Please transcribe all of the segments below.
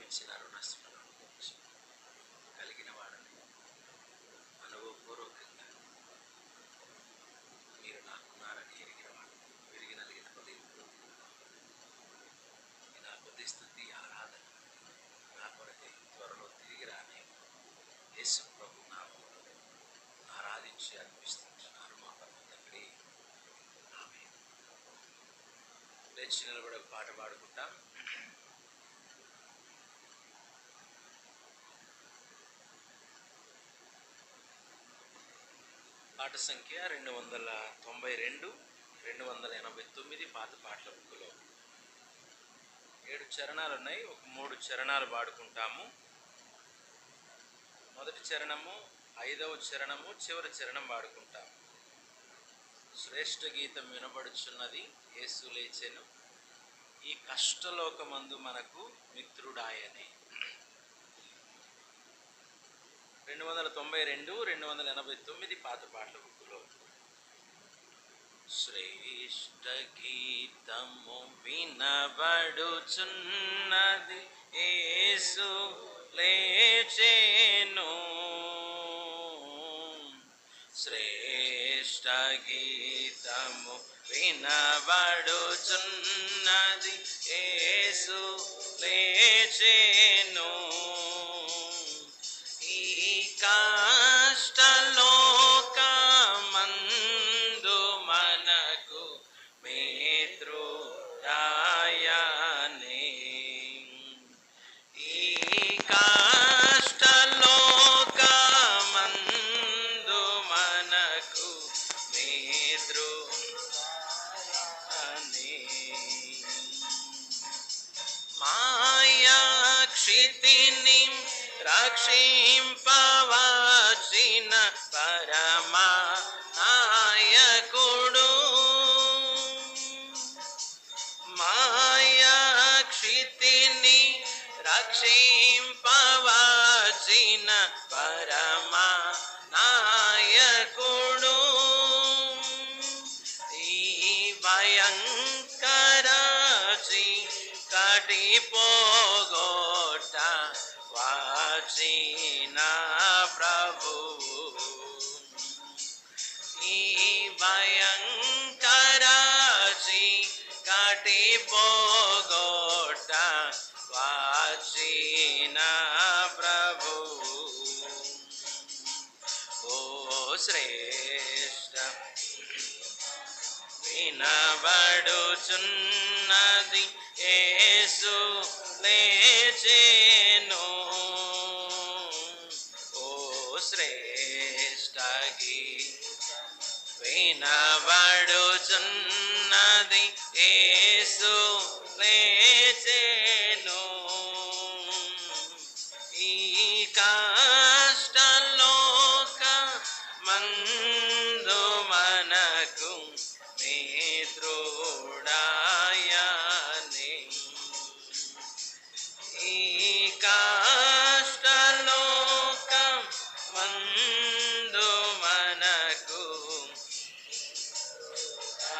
ఇచ్చిన రుణస్మరణ కలిగిన వాడని అనుభవపూర్వకంగా మీరు నాకున్నారని ఎరిగిన వాడు విరిగి నలిగిన హృదయంతో నా కొద్ది స్థుతి ఆరాధన నా కొరకై త్వరలో తిరిగి రాని యేసు ప్రభు నామములో ఆరాధించి అర్పిస్తున్నాను మా పరమ తండ్రి. ఆమేన్. లేచి నిలబడి ఒక పాట పాడుకుంటాం. పాట సంఖ్య 292, 289 పాత పాటల బుక్కులో 7 చరణాలు ఉన్నాయి. ఒక 3 చరణాలు పాడుకుంటాము. మొదటి చరణము, 5వ చరణము, చివరి చరణం పాడుకుంటాము. శ్రేష్ఠ గీతం వినబడుచున్నది, యేసు లేచెను, ఈ కష్టలోకమందు మనకు మిత్రుడాయనే. 292, 289 పాత పాటల బుక్కులో శ్రేష్ఠ గీతము వినబడుచున్నది, యేసు లేచెను. శ్రేష్ఠ గీతము వినబడుచున్నది, యేసు లేచెను. ఈ కష్టలోకమందు మనకు మిత్రుడాయనే. ఈ కష్టలోకమందు మనకు మిత్రుడాయనే. మాయా క్షితిని రక్షింపవచ్చిన పరమా నాయకుడు, మాయా క్షితిని రక్షింపవచ్చిన పరమా నాయకుడు. ఈ భయంకర చీకటి పోగొట్ట వచ్చిన ప్రభువు, ఈ భయంకర చీకటి పోగొట్ట వచ్చిన ప్రభువు. ఓ శ్రేష్ఠ వినబడుచున్నది, యేసు లేచెను. ఓ శ్రేష్ఠ వినబడుచున్నది, యేసు లేచెను. ఈ కష్టలోకమందు మనకు మిత్రుడాయనే. ఈ కష్టలోకమందు మనకు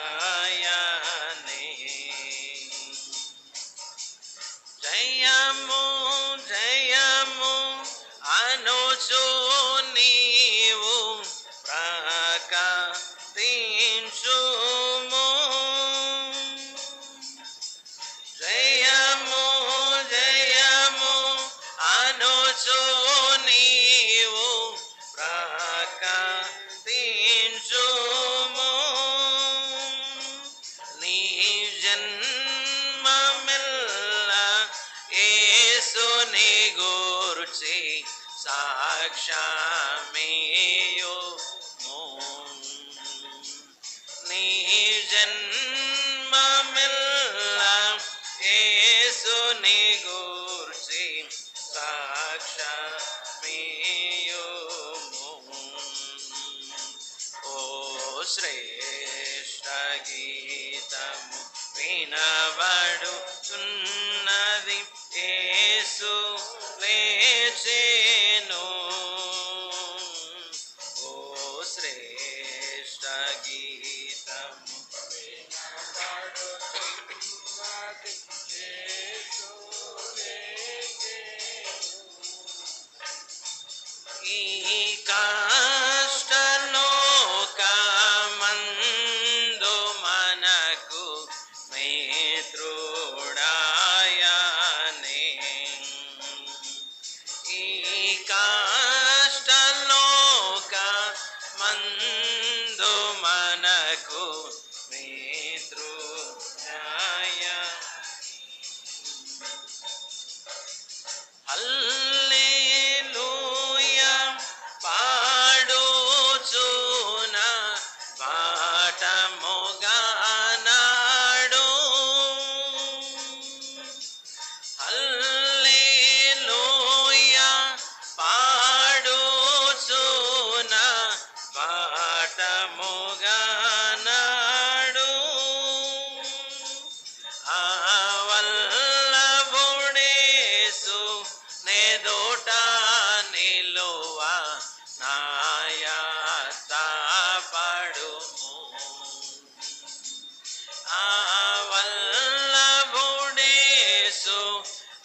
ఆయనే. జయము జయము అనుచు నీవు ప్రకటించుము. జయము జయము అనుచు నీవు ప్రకటించుము. నీ జన్మమెల్ల యేసుని గూర్చి సాక్ష్యమియ్యుము. నీ జన్మమెల్ల యేసుని గూర్చి సాక్ష్యమియ్యుము. ఓ శ్రేష్ఠ గీతము వినబడుచున్నది, యేసు లేచెను. ఓ శ్రేష్ఠ గీతము వినబడుచున్నది, యేసు లేచెను.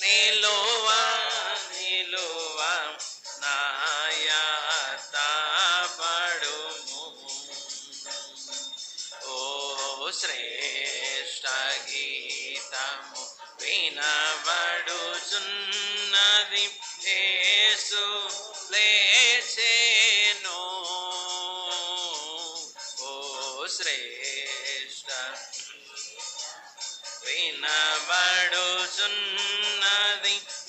నిలువ నిలువ నాయత పడుము. ఓ శ్రేష్ఠ గీతము వినబడుచున్నది, యేసు లేచెను. ఓ శ్రేష్ఠ వినబడుచున్నది,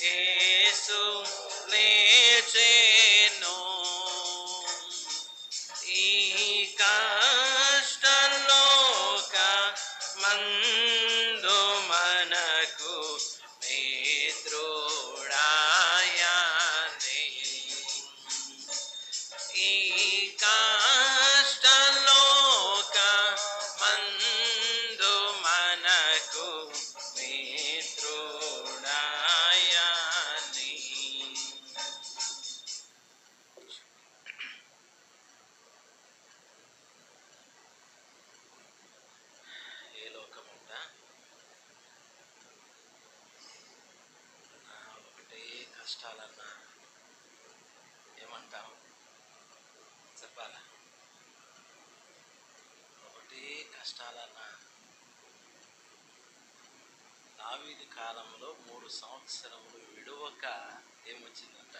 యేసు లేచెను. ఈ కష్టలోక మందు మనకు మిత్రుడాయనే. ఈ కష్టలోక మందు మనకు మిత్రుడాయనే. ఏ లోకమంట ఒకటే కష్టాలన్నా ఏమంటాం చెప్పాలా? ఒకటే కష్టాలన్నా. దావీదు కాలంలో 3 సంవత్సరములు విడువక ఏమొచ్చిందంట?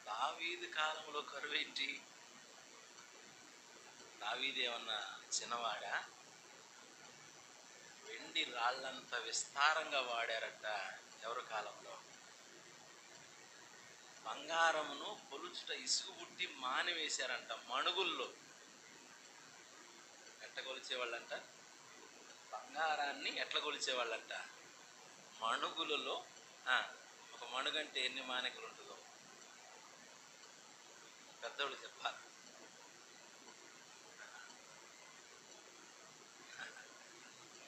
దావీదు కాలంలో కరువేంటి? దావీదు ఏమన్నా చిన్నవాడా? వెండి రాళ్ళంత విస్తారంగా వాడారట ఎవరి కాలంలో? బంగారమును కొలుచుట ఇసుగు పుట్టి మానివేశారంట మణుగుల్లో. ఎట్లా కొలిచేవాళ్ళంట? బంగారాన్ని ఎట్లా కొలిచేవాళ్ళంట? మణుగులలో. ఒక మణుగంటే ఎన్ని మానికలు ఉంటుందో పెద్దోళ్ళు చెప్పాలి.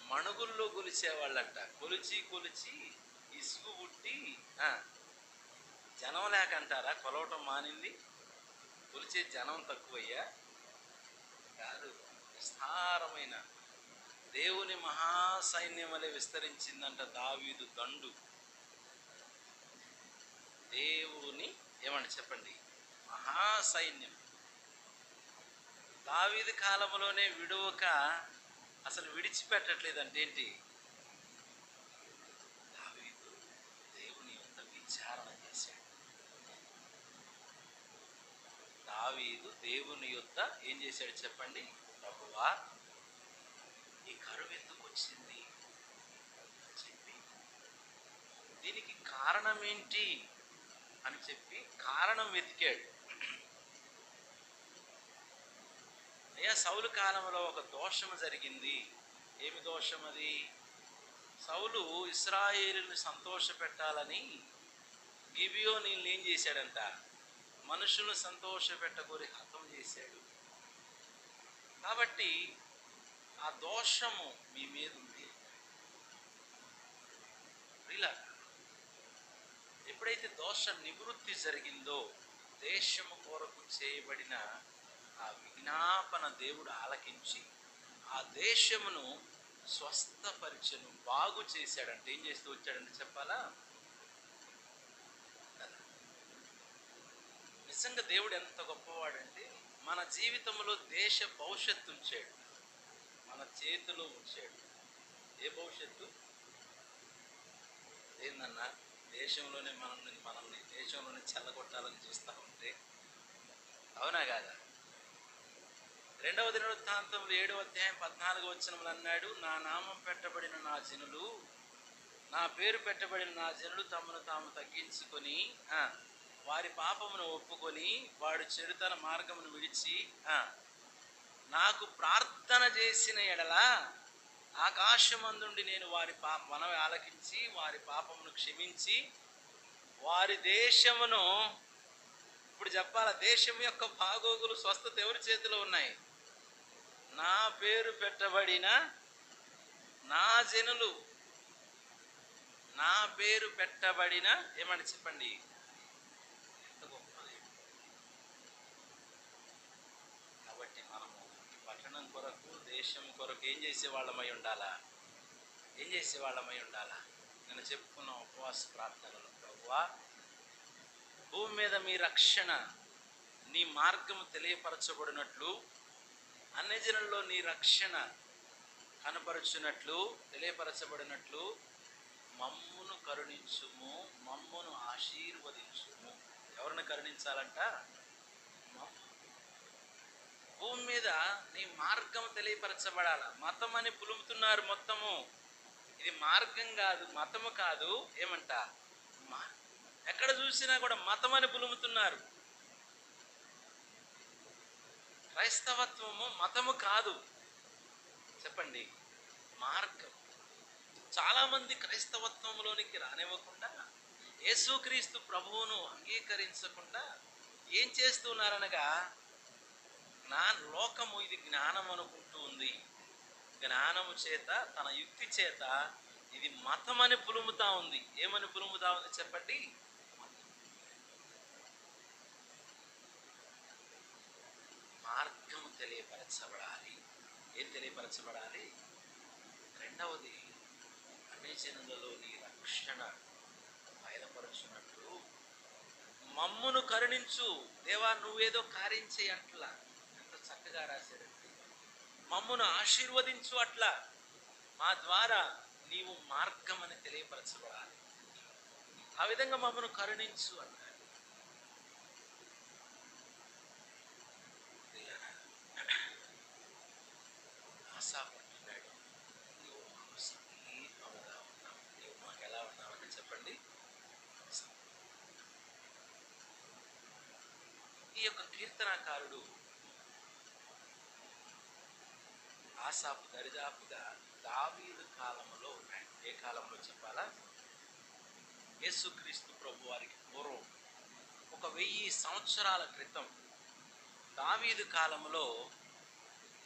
మణుగుల్లో కొలిచేవాళ్ళంట. కొలిచి కొలిచి ఇసుగు పుట్టి జనం లేక అంటారా కొలవటం మానింది? కొలిచే జనం తక్కువయ్యా? కాదు, విస్తారమైన దేవుని మహాసైన్యం వలె విస్తరించిందంట దావీదు దండు. దేవుని ఏమండి చెప్పండి? మహాసైన్యం. దావీదు కాలంలోనే విడువక అసలు విడిచిపెట్టట్లేదంటే ఏంటి? దావీదు దేవుని యొక్క విచారణ చేశాడు. దావీదు దేవుని యొక్క ఏం చేశాడు చెప్పండి? ప్రభువా, ఈ కరువు ఎందుకు వచ్చింది అని చెప్పి, దీనికి కారణం ఏంటి అని చెప్పి కారణం వెతికాడు. అయ్యా, సౌలు కాలంలో ఒక దోషము జరిగింది. ఏమి దోషం అది? సౌలు ఇశ్రాయేలుని సంతోష పెట్టాలని గిబియోనీయుల్ని ఏం చేశాడంట? మనుషులను సంతోష పెట్టగోరి హతం చేశాడు. కాబట్టి ఆ దోషము మీ మీద ఉంది. ఎప్పుడైతే దోష నివృత్తి జరిగిందో దేశము కొరకు చేయబడిన ఆ విజ్ఞాపన దేవుడు ఆలకించి ఆ దేశమును స్వస్థపరిచను, బాగు చేశాడంటే ఏం చేస్తూ వచ్చాడంటే చెప్పాలా? నిజంగా దేవుడు ఎంత గొప్పవాడంటే మన జీవితంలో దేశ భవిష్యత్తు ఉంచాడు, మన చేతిలో ఉంచాడు. ఏ భవిష్యత్తు? ఏందన్నా? దేశంలోనే మనల్ని దేశంలోనే చెల్లగొట్టాలని చూస్తూ ఉంటే అవునా కాదా? 2వ దినవృత్తాంతంలో 7వ అధ్యాయం 14వ వచనములు అన్నాడు, నా నామం పెట్టబడిన నా జనులు, నా పేరు పెట్టబడిన నా జనులు తమను తాము తగ్గించుకొని వారి పాపమును ఒప్పుకొని వాడు చెడుతన మార్గమును విడిచి నాకు ప్రార్థన చేసిన ఎడల ఆకాశమందుండి నేను వారి మనవి ఆలకించి వారి పాపమును క్షమించి వారి దేశమును, ఇప్పుడు చెప్పాల, దేశం యొక్క బాగోగులు స్వస్థత ఎవరి చేతిలో ఉన్నాయి? నా పేరు పెట్టబడిన నా జనులు, నా పేరు పెట్టబడిన ఏమని చెప్పండి? ఎంత గొప్పది. కాబట్టి మనము ఈ పట్టణం కొరకు దేశం కొరకు ఏం చేసేవాళ్ళమై ఉండాలా? నేను చెప్పుకున్న ఉపవాస ప్రార్థనలో, ప్రభువా భూమి మీద మీ రక్షణ, నీ మార్గము తెలియపరచబడినట్లు, అన్ని జనుల్లో నీ రక్షణ కనపరచునట్లు, తెలియపరచబడినట్లు మమ్మును కరుణించుము, మమ్మును ఆశీర్వదించుము. ఎవరిని కరుణించాలంట? భూమి మీద నీ మార్గం తెలియపరచబడాల. మతం అని పులుముతున్నారు మొత్తము. ఇది మార్గం కాదు, మతము కాదు. ఏమంట? ఎక్కడ చూసినా కూడా మతం అని పులుముతున్నారు. క్రైస్తవత్వము మతము కాదు. చెప్పండి, మార్గం. చాలామంది క్రైస్తవత్వంలోనికి రానివ్వకుండా, యేసుక్రీస్తు ప్రభువును అంగీకరించకుండా ఏం చేస్తున్నారనగా, లోకము ఇది జ్ఞానం అనుకుంటూ ఉంది. జ్ఞానము చేత, తన యుక్తి చేత ఇది మతం అని పులుముతా ఉంది. ఏమని పులుముతా ఉంది చెప్పండి? మార్గము తెలియపరచబడాలి. ఏం తెలియపరచబడాలి? రెండవది, అన్ని జనులలో నీ రక్షణ బయలుపరచునట్లు మమ్మును కరుణించు. దేవా, నువ్వేదో కార్యం చేయట్లా. ఎంత చక్కగా రాశారండి. మమ్మును ఆశీర్వదించు, అట్లా మా ద్వారా నీవు మార్గం అని తెలియపరచబడాలి. ఆ విధంగా మమ్మను కరుణించు అన్నాడు. ఆసాపు అంటున్నాడు, నీవు మాకు సమీపముగా ఉన్నావు. నీవు మాకు ఎలా ఉన్నావని చెప్పండి? ఈ యొక్క కీర్తనాకారుడు ఆసాపు దరిదాపుగా దావీదు కాలంలో ఉన్నాడు. ఏ కాలంలో చెప్పాలా? యేసుక్రీస్తు ప్రభు వారికి పూర్వం 1000 సంవత్సరాల క్రితం దావీదు కాలంలో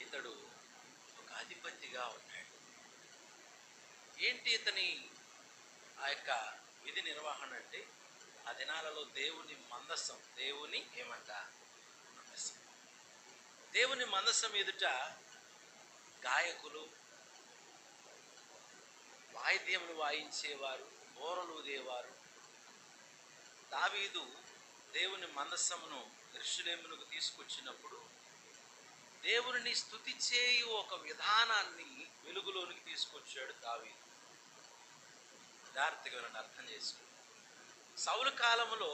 ఇతడు ఒక అధిపతిగా ఉన్నాడు. ఏంటి ఇతని ఆ యొక్క విధి నిర్వహణ అంటే, ఆ దినాలలో దేవుని మందసం, దేవుని ఏమంట మందసం, దేవుని మందసం ఎదుట గాయకులు, వాయిద్యములు వాయించేవారు, బోరలు ఊదేవారు. దావీదు దేవుని మందసమును యెరూషలేమునకు తీసుకొచ్చినప్పుడు దేవుని స్తుతి చేయు ఒక విధానాన్ని వెలుగులోనికి తీసుకొచ్చాడు దావీదు. యథార్థంగా అర్థం చేసుకోండి. సౌలు కాలంలో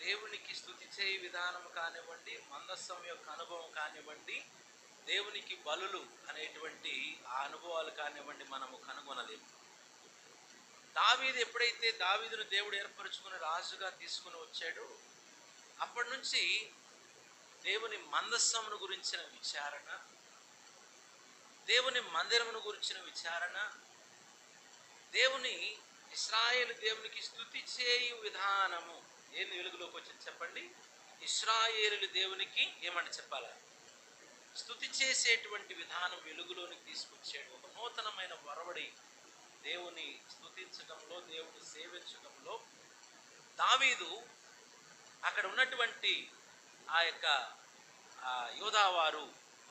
దేవునికి స్తుతి చేయు విధానం కానివ్వండి, మందసం యొక్క అనుభవం కానివ్వండి, దేవునికి బలులు అనేటువంటి ఆ అనుభవాలు కానివ్వండి, మనము కనుగొనలేము. దావీదు ఎప్పుడైతే దావీదును దేవుడు ఏర్పరచుకుని రాజుగా తీసుకుని వచ్చాడో, అప్పటి నుంచి దేవుని మందస్సమును గురించిన విచారణ, దేవుని మందిరమును గురించిన విచారణ, దేవుని ఇశ్రాయేలు దేవునికి స్తుతి చేయు విధానము ఏంది వెలుగులోకి వచ్చింది చెప్పండి? ఇశ్రాయేలు దేవునికి ఏమంటే చెప్పాలా? స్తుతి చేసేటువంటి విధానం వెలుగులోనికి తీసుకొచ్చాడు. ఒక నూతనమైన వరవడి దేవుని స్తుతించడంలో, దేవుని సేవించడంలో దావీదు అక్కడ ఉన్నటువంటి ఆ యొక్క యోధావారు,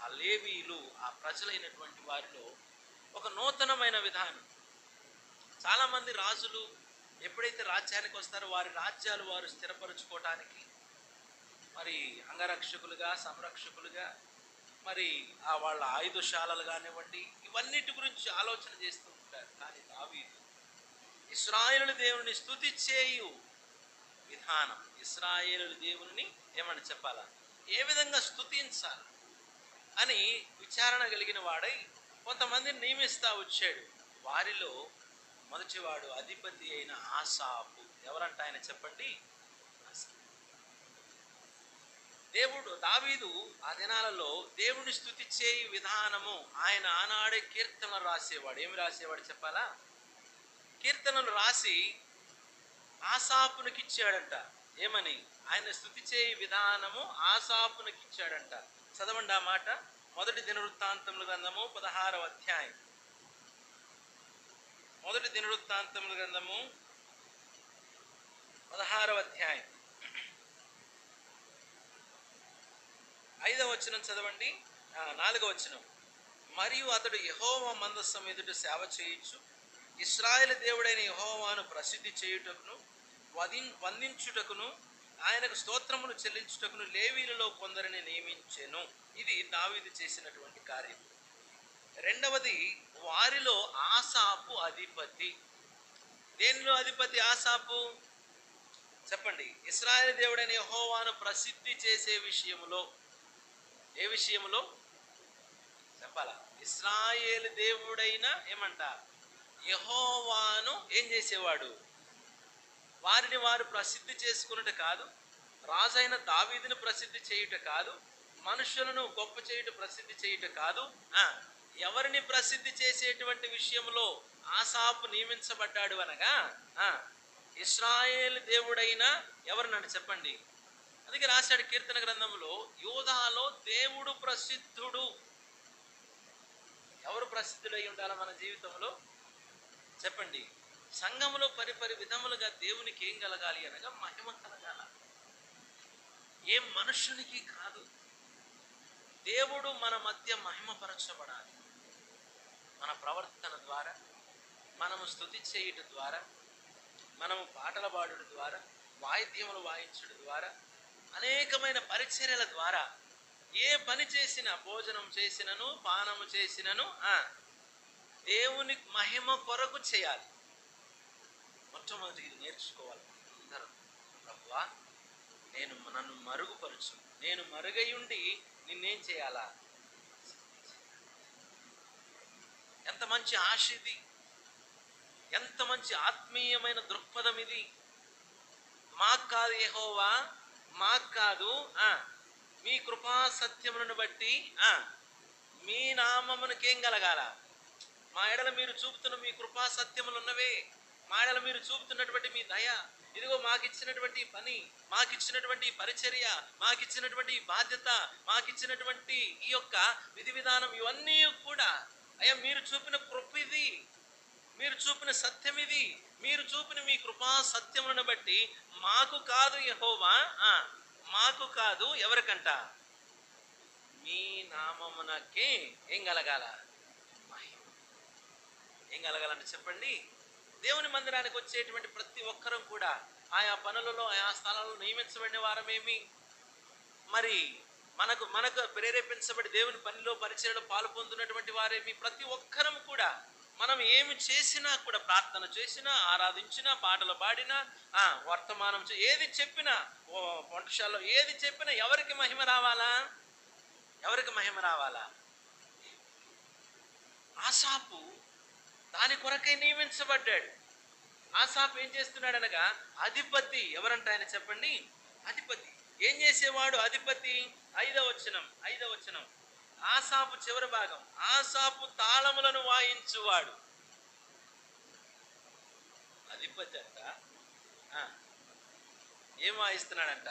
ఆ లేవీలు, ఆ ప్రజలైనటువంటి వారిలో ఒక నూతనమైన విధానం. చాలామంది రాజులు ఎప్పుడైతే రాజ్యానికి వస్తారో వారి రాజ్యాలు వారు స్థిరపరచుకోవటానికి మరి అంగరక్షకులుగా, సంరక్షకులుగా, మరి వాళ్ళ ఆయుధశాలలు కానివ్వండి, ఇవన్నిటి గురించి ఆలోచన చేస్తూ ఉంటారు. కానీ దావీదు ఇశ్రాయేలు దేవుని స్తుతి చేయు విధానం, ఇశ్రాయేలు దేవుని ఏమని చెప్పాలా, ఏ విధంగా స్తుతించాలి అని విచారణ కలిగిన వాడై కొంతమందిని నియమిస్తా వచ్చాడు. వారిలో మొదటివాడు అధిపతి అయిన ఆసాపు. ఎవరంట ఆయన చెప్పండి? దావీదు ఆ దినాలలో దేవుని స్తుతి చేయు విధానము ఆయన ఆనాడే కీర్తనలు రాసేవాడు. ఏమి రాసేవాడు చెప్పాలా? కీర్తనలు రాసి ఆసాపునికి ఇచ్చాడంట. ఏమని? ఆయన స్తుతి చేయు విధానము ఆసాపునికి ఇచ్చాడంట. చదవండి ఆ మాట. 1 దినవృత్తాంతముల గ్రంథము 16వ అధ్యాయం. 1 దినవృత్తాంతముల గ్రంథము 16వ అధ్యాయం 5వ వచనం చదవండి. 4వ వచనం. మరియు అతడు యెహోవా మందస్సం ఎదుట సేవ చేయించు ఇశ్రాయేలు దేవుడైన యెహోవాను ప్రసిద్ధి చేయుటకును వందించుటకును ఆయనకు స్తోత్రములు చెల్లించుటకును లేవీలలో కొందరిని నియమించెను. ఇది దావీదు చేసినటువంటి కార్యం. రెండవది, వారిలో ఆసాపు అధిపతి. దేనిలో అధిపతి ఆసాపు? చెప్పండి. ఇశ్రాయేలు దేవుడైన యెహోవాను ప్రసిద్ధి చేసే విషయములో. ఏ విషయములో చెప్పాలా? ఇశ్రాయేలు దేవుడైన ఏమంట యెహోవాను ఏం చేసేవాడు? వారిని వారు ప్రసిద్ధి చేసుకున్నట కాదు, రాజైన దావీదును ప్రసిద్ధి చేయుట కాదు, మనుషులను గొప్ప చేయుట ప్రసిద్ధి చేయుట కాదు. ఎవరిని ప్రసిద్ధి చేసేటువంటి విషయంలో ఆసాపు నియమించబడ్డాడు అనగా ఇశ్రాయేలు దేవుడైన ఎవరినంటే చెప్పండి. అందుకే రాశాడు కీర్తన గ్రంథంలో, యోధాలో దేవుడు ప్రసిద్ధుడు. ఎవరు ప్రసిద్ధుడై ఉండాలి మన జీవితంలో? చెప్పండి. సంఘములో పరిపరి విధములుగా దేవునికి ఏం కలగాలి అనగా మహిమ కలగాల. ఏ మనుషునికి కాదు. దేవుడు మన మధ్య మహిమపరచబడాలి. మన ప్రవర్తన ద్వారా, మనము స్తుతి చేయుట ద్వారా, మనము పాటలు పాడుట ద్వారా, వాయిద్యములు వాయించడం ద్వారా, అనేకమైన పరిచర్యల ద్వారా, ఏ పని చేసినా, భోజనం చేసినను పానము చేసినను దేవుని మహిమ కొరకు చేయాలి. మొట్టమొదటి ఇది నేర్చుకోవాలి అందరం. ప్రభువా, నన్ను మరుగుపరచు, నేను మరుగయుండి నిన్నేం చేయాలా? ఎంత మంచి ఆశ ఇది! ఎంత మంచి ఆత్మీయమైన దృక్పథం ఇది! మాకు కాదు యెహోవా, మాకు కాదు, మీ కృపా సత్యములను బట్టి మీ నామమునకేం కలగాల? మా ఎడల మీరు చూపుతున్న మీ కృపా సత్యములు ఉన్నవే, మా ఎడల మీరు చూపుతున్నటువంటి మీ దయ, ఇదిగో మాకిచ్చినటువంటి పని, మాకిచ్చినటువంటి పరిచర్య, మాకిచ్చినటువంటి బాధ్యత, మాకిచ్చినటువంటి ఈ యొక్క విధి విధానం, ఇవన్నీ కూడా అయ్యా మీరు చూపిన కృప ఇది, మీరు చూపిన సత్యం ఇది, మీరు చూపిన మీ కృపా సత్యములను బట్టి మాకు కాదు యెహోవా, మాకు కాదు, ఎవరికంట? మీ నామమునకే ఏం కలగాల? మహిమ. ఏం కలగాలంటే చెప్పండి. దేవుని మందిరానికి వచ్చేటువంటి ప్రతి ఒక్కరం కూడా ఆయా పనులలో, ఆయా స్థలాలలో నియమించబడిన వారమేమి, మరి మనకు ప్రేరేపించబడి దేవుని పనిలో పరిచర్యలో పాలు పొందినటువంటి వారేమి, ప్రతి ఒక్కరం కూడా మనం ఏమి చేసినా కూడా, ప్రార్థన చేసినా, ఆరాధించినా, పాటలు పాడినా, వర్తమానం ఏది చెప్పినా, వంటశాలలో ఏది చెప్పినా ఎవరికి మహిమ రావాలా? ఎవరికి మహిమ రావాలా? ఆసాపు దాని కొరకై నియమించబడ్డాడు. ఆసాపు ఏం చేస్తున్నాడు అనగా అధిపతి. ఎవరంట ఆయన చెప్పండి? అధిపతి. ఏం చేసేవాడు అధిపతి? 5వ వచనం. ఆసాపు చివరి భాగం. ఆసాపు తాళములను వాయించువాడు. అధిపతి అంట ఏం వాయిస్తున్నాడంట?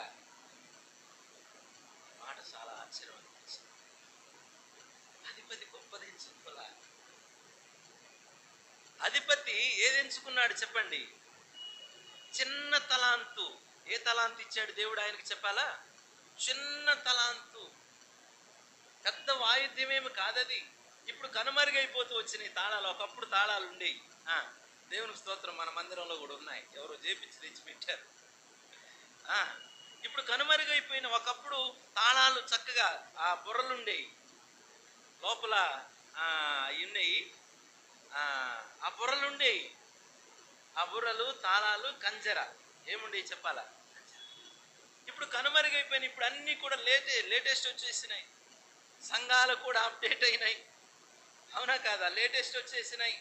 మాట చాలా ఆశ్చర్యం అనిపించింది. అధిపతి గొప్పది ఎంచుకోలా. అధిపతి ఏది ఎంచుకున్నాడు చెప్పండి? చిన్న తలాంతు. ఏ తలాంతు ఇచ్చాడు దేవుడు ఆయనకి చెప్పాలా? చిన్న తలాంతు. పెద్ద వాయిద్యమేమి కాదది. ఇప్పుడు కనుమరుగైపోతూ వచ్చినాయి తాళాలు. ఒకప్పుడు తాళాలు ఉండేవి. దేవునికి స్తోత్రం, మన మందిరంలో కూడా ఉన్నాయి. ఎవరో చేపించి తెచ్చి పెట్టారు. ఇప్పుడు కనుమరుగైపోయిన, ఒకప్పుడు తాళాలు చక్కగా ఆ బుర్రలు ఉండేవి, లోపల ఉన్నాయి, ఆ బుర్రలు ఉండేవి. ఆ బుర్రలు, తాళాలు, కంజర ఏముండేవి చెప్పాలా? ఇప్పుడు కనుమరుగైపోయిన. ఇప్పుడు అన్నీ కూడా లేటెస్ట్ వచ్చేసినాయి. సంఘాలు కూడా అప్డేట్ అయినాయి. అవునా కాదా? లేటెస్ట్ వచ్చేసినాయి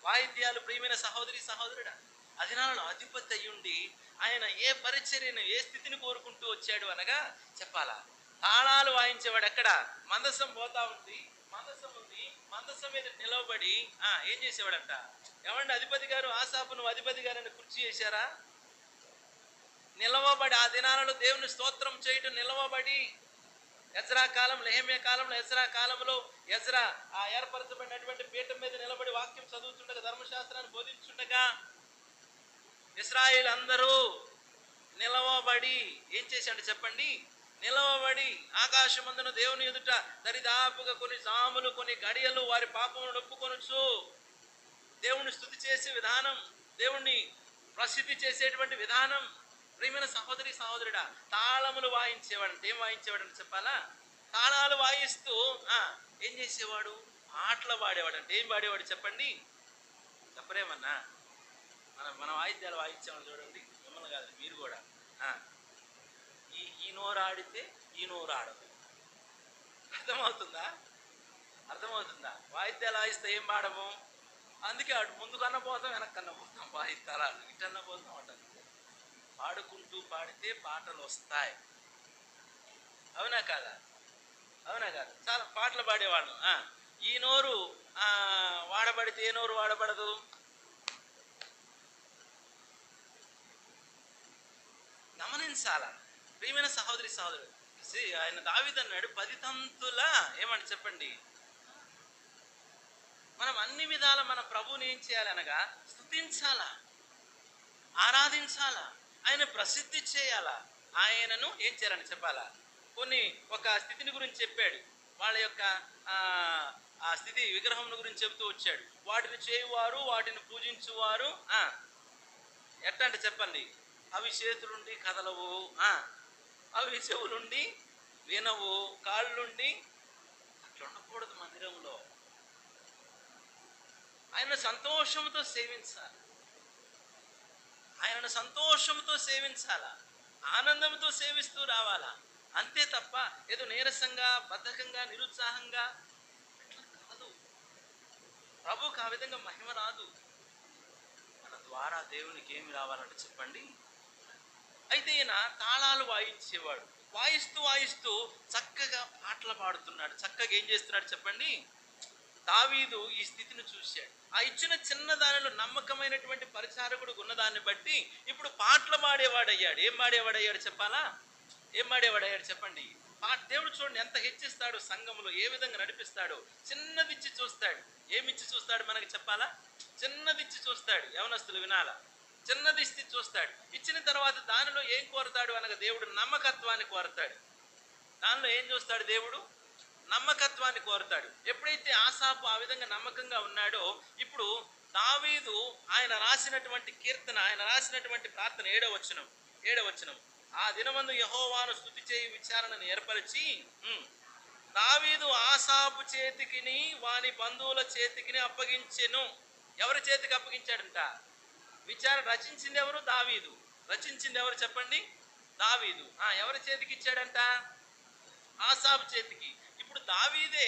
వాయిద్యాలు. ప్రియమైన సహోదరి సహోదరుడా, అధినాలలో అధిపతి అయ్యుండి ఆయన ఏ పరిచర్యను, ఏ స్థితిని కోరుకుంటూ వచ్చాడు అనగా చెప్పాలా? తాళాలు వాయించేవాడు. ఎక్కడ? మందసం పోతా ఉంది, మందసం ఉంది, మందసం మీద నిలవబడి ఏం చేసేవాడంట? ఏమండి అధిపతి గారు, ఆసాపు నువ్వు అధిపతి గారని కుర్చీ చేశారా? నిలవబడి, ఆ దినాలలో దేవుని స్తోత్రం చేయటం నిలవబడి, ఎజ్రా కాలం, నెహెమ్యా కాలంలో, ఎజ్రా కాలంలో ఎజ్రా ఆ ఏర్పరచబడినటువంటి పీఠం మీద నిలబడి వాక్యం చదువుతుండగా, ధర్మశాస్త్రాన్ని బోధించుండగా ఇశ్రాయేలు అందరూ నిలవబడి ఏం చేశాడు చెప్పండి? నిలవబడి ఆకాశమందున దేవుని ఎదుట దరిదాపుగా కొన్ని సాములు, కొన్ని గడియలు వారి పాపమును ఒప్పుకొనొచ్చు. దేవుణ్ణి స్తుతి చేసే విధానం, దేవుణ్ణి ప్రసిద్ధి చేసేటువంటి విధానం. ప్రియమైన సహోదరి సహోదరుడా, తాళములు వాయించేవాడు అంటే ఏం వాయించేవాడు అంటే చెప్పాలా? తాళాలు వాయిస్తూ ఏం చేసేవాడు? పాటలు పాడేవాడు. అంటే ఏం పాడేవాడు చెప్పండి? చెప్పరేమన్నా? మన వాయిద్యాలు వాయించేవాడు చూడండి. మిమ్మల్ని కాదు, మీరు కూడా. ఈ నోరు ఆడితే ఈ నోరు ఆడదు. అర్థమవుతుందా? అర్థమవుతుందా? వాయిద్యాలు వాయిస్తే ఏం పాడము? అందుకే అటు ముందుకన్నా పోతాం, వెనక్కన్నా పోతాం. వాయిద్యాలు ఇటన్నా పోతాం, అంటారు. పాడుకుంటూ పాడితే పాటలు వస్తాయి. అవునా కాదా? అవునా కాదు? చాలా పాటలు పాడేవాళ్ళు. ఈ నోరు వాడబడితే ఏ నోరు వాడబడదు? గమనించాలా ప్రియమైన సహోదరి సహోదరుడు. ఆయన దావీదు అన్నాడు 10 తంతుల ఏమంటే చెప్పండి. మనం అన్ని విధాల మన ప్రభువుని ఏం చేయాలనగా స్తుతించాలా, ఆరాధించాలా, ఆయన ప్రసిద్ధి చేయాలా, ఆయనను ఏం చేయాలని చెప్పాలా. ఒక స్థితిని గురించి చెప్పాడు. వాళ్ళ యొక్క ఆ స్థితి విగ్రహం గురించి చెబుతూ వచ్చాడు. వాటిని చేయువారు, వాటిని పూజించువారు ఎట్లా అంటే చెప్పండి, అవి చేతులుండి కదలవు, అవి చెవులుండి వినవు, కాళ్ళుండి. అట్లా ఉండకూడదు మందిరంలో. ఆయన సంతోషంతో సేవించాలి, ఆయనను సంతోషంతో సేవించాలా, ఆనందంతో సేవిస్తూ రావాలా. అంతే తప్ప ఏదో నీరసంగా, బద్ధకంగా, నిరుత్సాహంగా అట్లా కాదు. ప్రభువుకి ఆ విధంగా మహిమ రాదు. మన ద్వారా దేవునికి ఏమి రావాలంటే చెప్పండి. అయితే ఈయన తాళాలు వాయించేవాడు. వాయిస్తూ వాయిస్తూ చక్కగా పాటలు పాడుతున్నాడు. చక్కగా ఏం చేస్తున్నాడు చెప్పండి. దావీదు ఈ స్థితిని చూశాడు. ఆ ఇచ్చిన చిన్న దానిలో నమ్మకమైనటువంటి పరిచారకుడు ఉన్నదాన్ని బట్టి ఇప్పుడు పాటలు పాడేవాడయ్యాడు. ఏం పాడేవాడయ్యాడు చెప్పాలా? ఏం పాడేవాడయ్యాడు చెప్పండి. దేవుడు చూడండి ఎంత హెచ్చిస్తాడు, సంఘములో ఏ విధంగా నడిపిస్తాడు. చిన్నదిచ్చి చూస్తాడు. ఏమిచ్చి చూస్తాడు మనకి చెప్పాలా? చిన్నదిచ్చి చూస్తాడు. యవనస్తులు వినాలా? చిన్నదిచ్చి చూస్తాడు. ఇచ్చిన తర్వాత దానిలో ఏం కోరతాడు అనగా దేవుడు నమ్మకత్వాన్ని కోరతాడు. దానిలో ఏం చూస్తాడు దేవుడు? నమ్మకత్వాన్ని కోరతాడు. ఎప్పుడైతే ఆసాపు ఆ విధంగా నమ్మకంగా ఉన్నాడో, ఇప్పుడు దావీదు ఆయన రాసినటువంటి కీర్తన, ఆయన రాసినటువంటి ప్రార్థన 7వ వచనం, ఆ దినమందు యెహోవాను స్తుతి చేయి విచారణను ఏర్పరిచి దావీదు ఆసాపు చేతికిని వాని బంధువుల చేతికిని అప్పగించెను. ఎవరి చేతికి అప్పగించాడంట? విచారణ రచించింది ఎవరు? దావీదు. రచించింది ఎవరు చెప్పండి? దావీదు. ఎవరి చేతికి ఇచ్చాడంట? ఆసాపు చేతికి. ఇప్పుడు దావీదే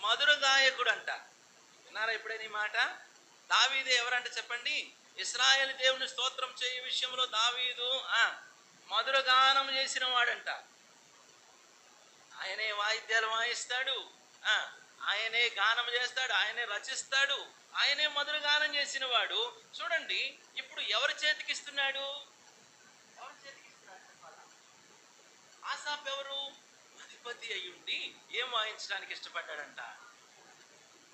మధుర గాయకుడు అంట. విన్నారా ఎప్పుడైనా ఈ మాట? దావీదే ఎవరంట చెప్పండి? ఇశ్రాయేలు దేవుని స్తోత్రం చేయు విషయంలో దావీదు మధుర గానం చేసిన వాడంట. ఆయనే వాయిద్యాలు వాయిస్తాడు, ఆయనే గానం చేస్తాడు, ఆయనే రచిస్తాడు, ఆయనే మధుర గానం చేసిన వాడు. చూడండి ఇప్పుడు ఎవరి చేతికి ఇస్తున్నాడు? ఎవరి చేతికి ఇస్తున్నాడు చెప్పాలా? ఆసాపు ఎవరు? అధిపతి అయ్యుండి ఏం వాయించడానికి ఇష్టపడ్డాడంట?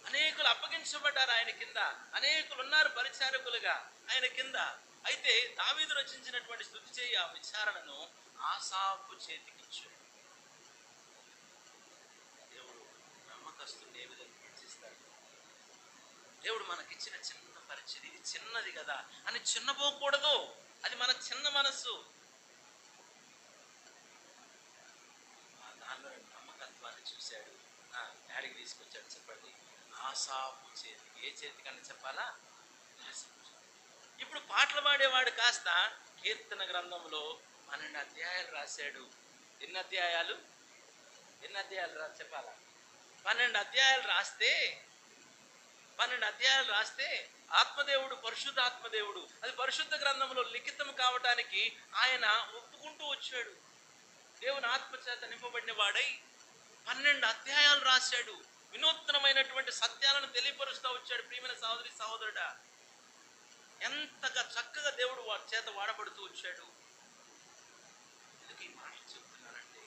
అనేకులు అప్పగించబడ్డారు ఆయన కింద, అనేకులు ఉన్నారు పరిచారకులుగా ఆయన కింద. అయితే దావీదు రచించినటువంటి స్తుతి చేయి ఆ విచారణను ఆసాపు చేతికిచ్చాడు. దేవుడు నమ్మకస్తుని ఏ విధంగా హెచ్చిస్తాడు. దేవుడు మనకిచ్చిన చిన్న పరిచయం, ఇది చిన్నది కదా అని చిన్నపోకూడదు. అది మన చిన్న మనస్సు. దానిలో నమ్మకత్వాన్ని చూశాడు, డాడీకి తీసుకొచ్చాడు. చెప్పండి, ఆసాపు చేతికి. ఏ చేతికి అని చెప్పాలా? ఇప్పుడు పాటలు పాడేవాడు కాస్త కీర్తన గ్రంథంలో 12 అధ్యాయాలు రాశాడు. ఎన్ని అధ్యాయాలు చెప్పాలా? 12 అధ్యాయాలు రాస్తే ఆత్మదేవుడు, పరిశుద్ధ ఆత్మదేవుడు, అది పరిశుద్ధ గ్రంథంలో లిఖితం కావటానికి ఆయన ఒప్పుకుంటూ వచ్చాడు. దేవుని ఆత్మచేత నింపబడిన వాడై 12 అధ్యాయాలు రాశాడు. వినూత్నమైనటువంటి సత్యాలను తెలియపరుస్తూ వచ్చాడు. ప్రియమైన సహోదరి సహోదరుడా, ఎంతగా చక్కగా దేవుడు వాడి చేత వాడబడుతూ వచ్చాడు. ఎందుకు ఈ మాటలు చెప్తున్నానంటే,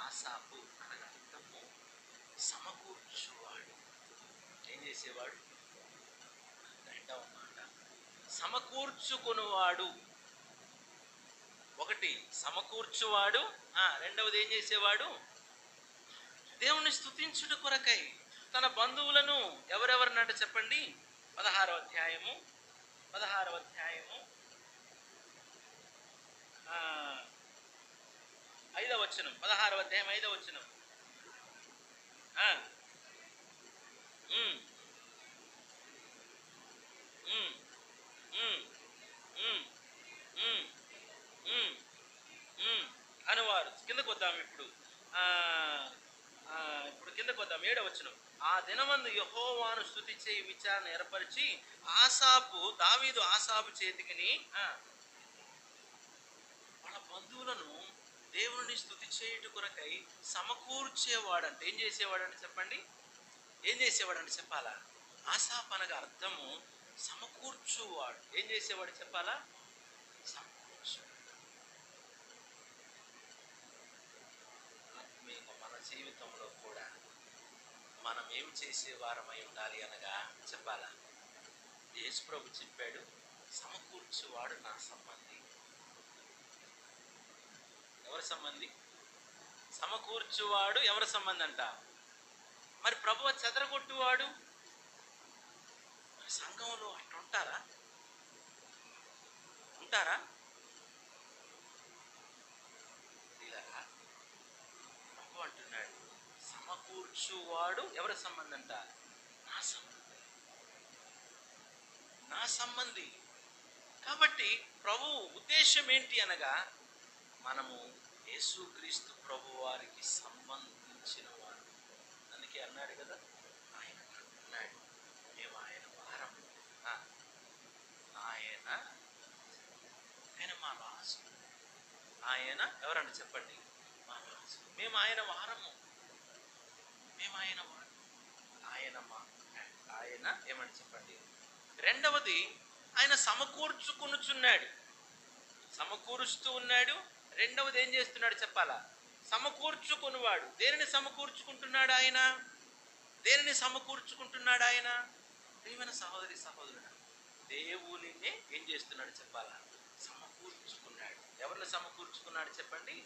ఆసాపు అనగా అర్థము సమకూర్చువాడు. ఏం చేసేవాడు? రెండవ మాట సమకూర్చుకునేవాడు. ఒకటి సమకూర్చువాడు, రెండవది ఏం చేసేవాడు? దేవుని స్తుతించుట కొరకై తన బంధువులను ఎవరెవరినంట చెప్పండి? 16వ అధ్యాయము 16వ అధ్యాయము 5వ వచనం. 16వ అధ్యాయం 5వ వచనం. ఉమ్, ఉమ్, ఉమ్, ఉమ్, ఉమ్, ఉమ్, ఉమ్ అనువారు. కిందకు వద్దాం ఇప్పుడు. ఆ ఆ, ఇప్పుడు కిందకు వద్దాం. 7వ వచనం. ఆ దినమందు యెహోవాను స్తుతి చేయి విచారణ ఏర్పరిచి దావీదు ఆసాపు చేతికిని వాళ్ళ బంధువులను దేవుని స్తుతి చేయుట కొరకై సమకూర్చేవాడంటే ఏం చేసేవాడంటే చెప్పండి. ఏం చేసేవాడంటే చెప్పాలా? ఆసాపు అనగా అర్థము సమకూర్చువాడు. ఏం చేసేవాడు చెప్పాలా? సమకూర్చు. ఆత్మీయంగా మన జీవితంలో కూడా మనం ఏం చేసేవారమై ఉండాలి అనగా చెప్పాలా? యేసు ప్రభు చెప్పాడు, సమకూర్చువాడు నా సంబంధి. ఎవరి సంబంధి? సమకూర్చువాడు ఎవరి సంబంధి అంట? మరి ప్రభువు చెదరగొట్టువాడు. మరి సంఘంలో అట్లా ఉంటారా? ఇలాగా ప్రభు అంటున్నాడు, సమకూర్చువాడు ఎవరి సంబంధి అంట? నా సంబంధి. కాబట్టి ప్రభు ఉద్దేశం ఏంటి అనగా మనము యేసుక్రీస్తు ప్రభు వారికి సంబంధించిన వారు. అందుకే అన్నాడు కదా, ఆయన అన్నాడు, మేము ఆయన వారం, ఆయన మా రాజు. ఆయన ఎవరన్నా చెప్పండి? మా రాజు. మేము ఆయన వారము, మేము ఆయన వారం, ఆయన ఏమని చెప్పండి. రెండవది, ఆయన సమకూరుస్తూ ఉన్నాడు. రెండవది ఏం చేస్తున్నాడు చెప్పాలా? సమకూర్చుకునివాడు. దేనిని సమకూర్చుకుంటున్నాడు ఆయన? ప్రియమైన సహోదరి సహోదరుడు, దేవునినే ఏం చేస్తున్నాడు చెప్పాలా? సమకూర్చుకున్నాడు. ఎవరిని సమకూర్చుకున్నాడు చెప్పండి?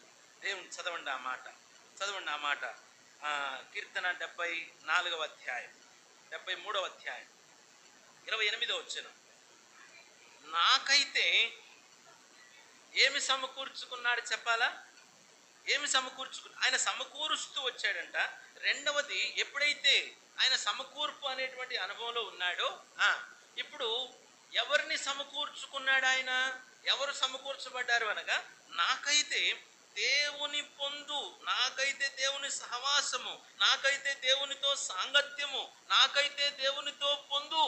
దేవుని చదవండి ఆ మాట. కీర్తన 74వ అధ్యాయం 73వ అధ్యాయం 28వ వచనం. నాకైతే ఏమి సమకూర్చుకున్నాడు చెప్పాలా? ఆయన సమకూరుస్తూ వచ్చాడంట. రెండవది, ఎప్పుడైతే ఆయన సమకూర్పు అనేటువంటి అనుభవంలో ఉన్నాడో, ఇప్పుడు ఎవరిని సమకూర్చుకున్నాడు ఆయన? ఎవరు సమకూర్చబడ్డారు అనగా, నాకైతే దేవుని పొందు, నాకైతే దేవుని సహవాసము, నాకైతే దేవునితో సాంగత్యము, నాకైతే దేవునితో పొందు.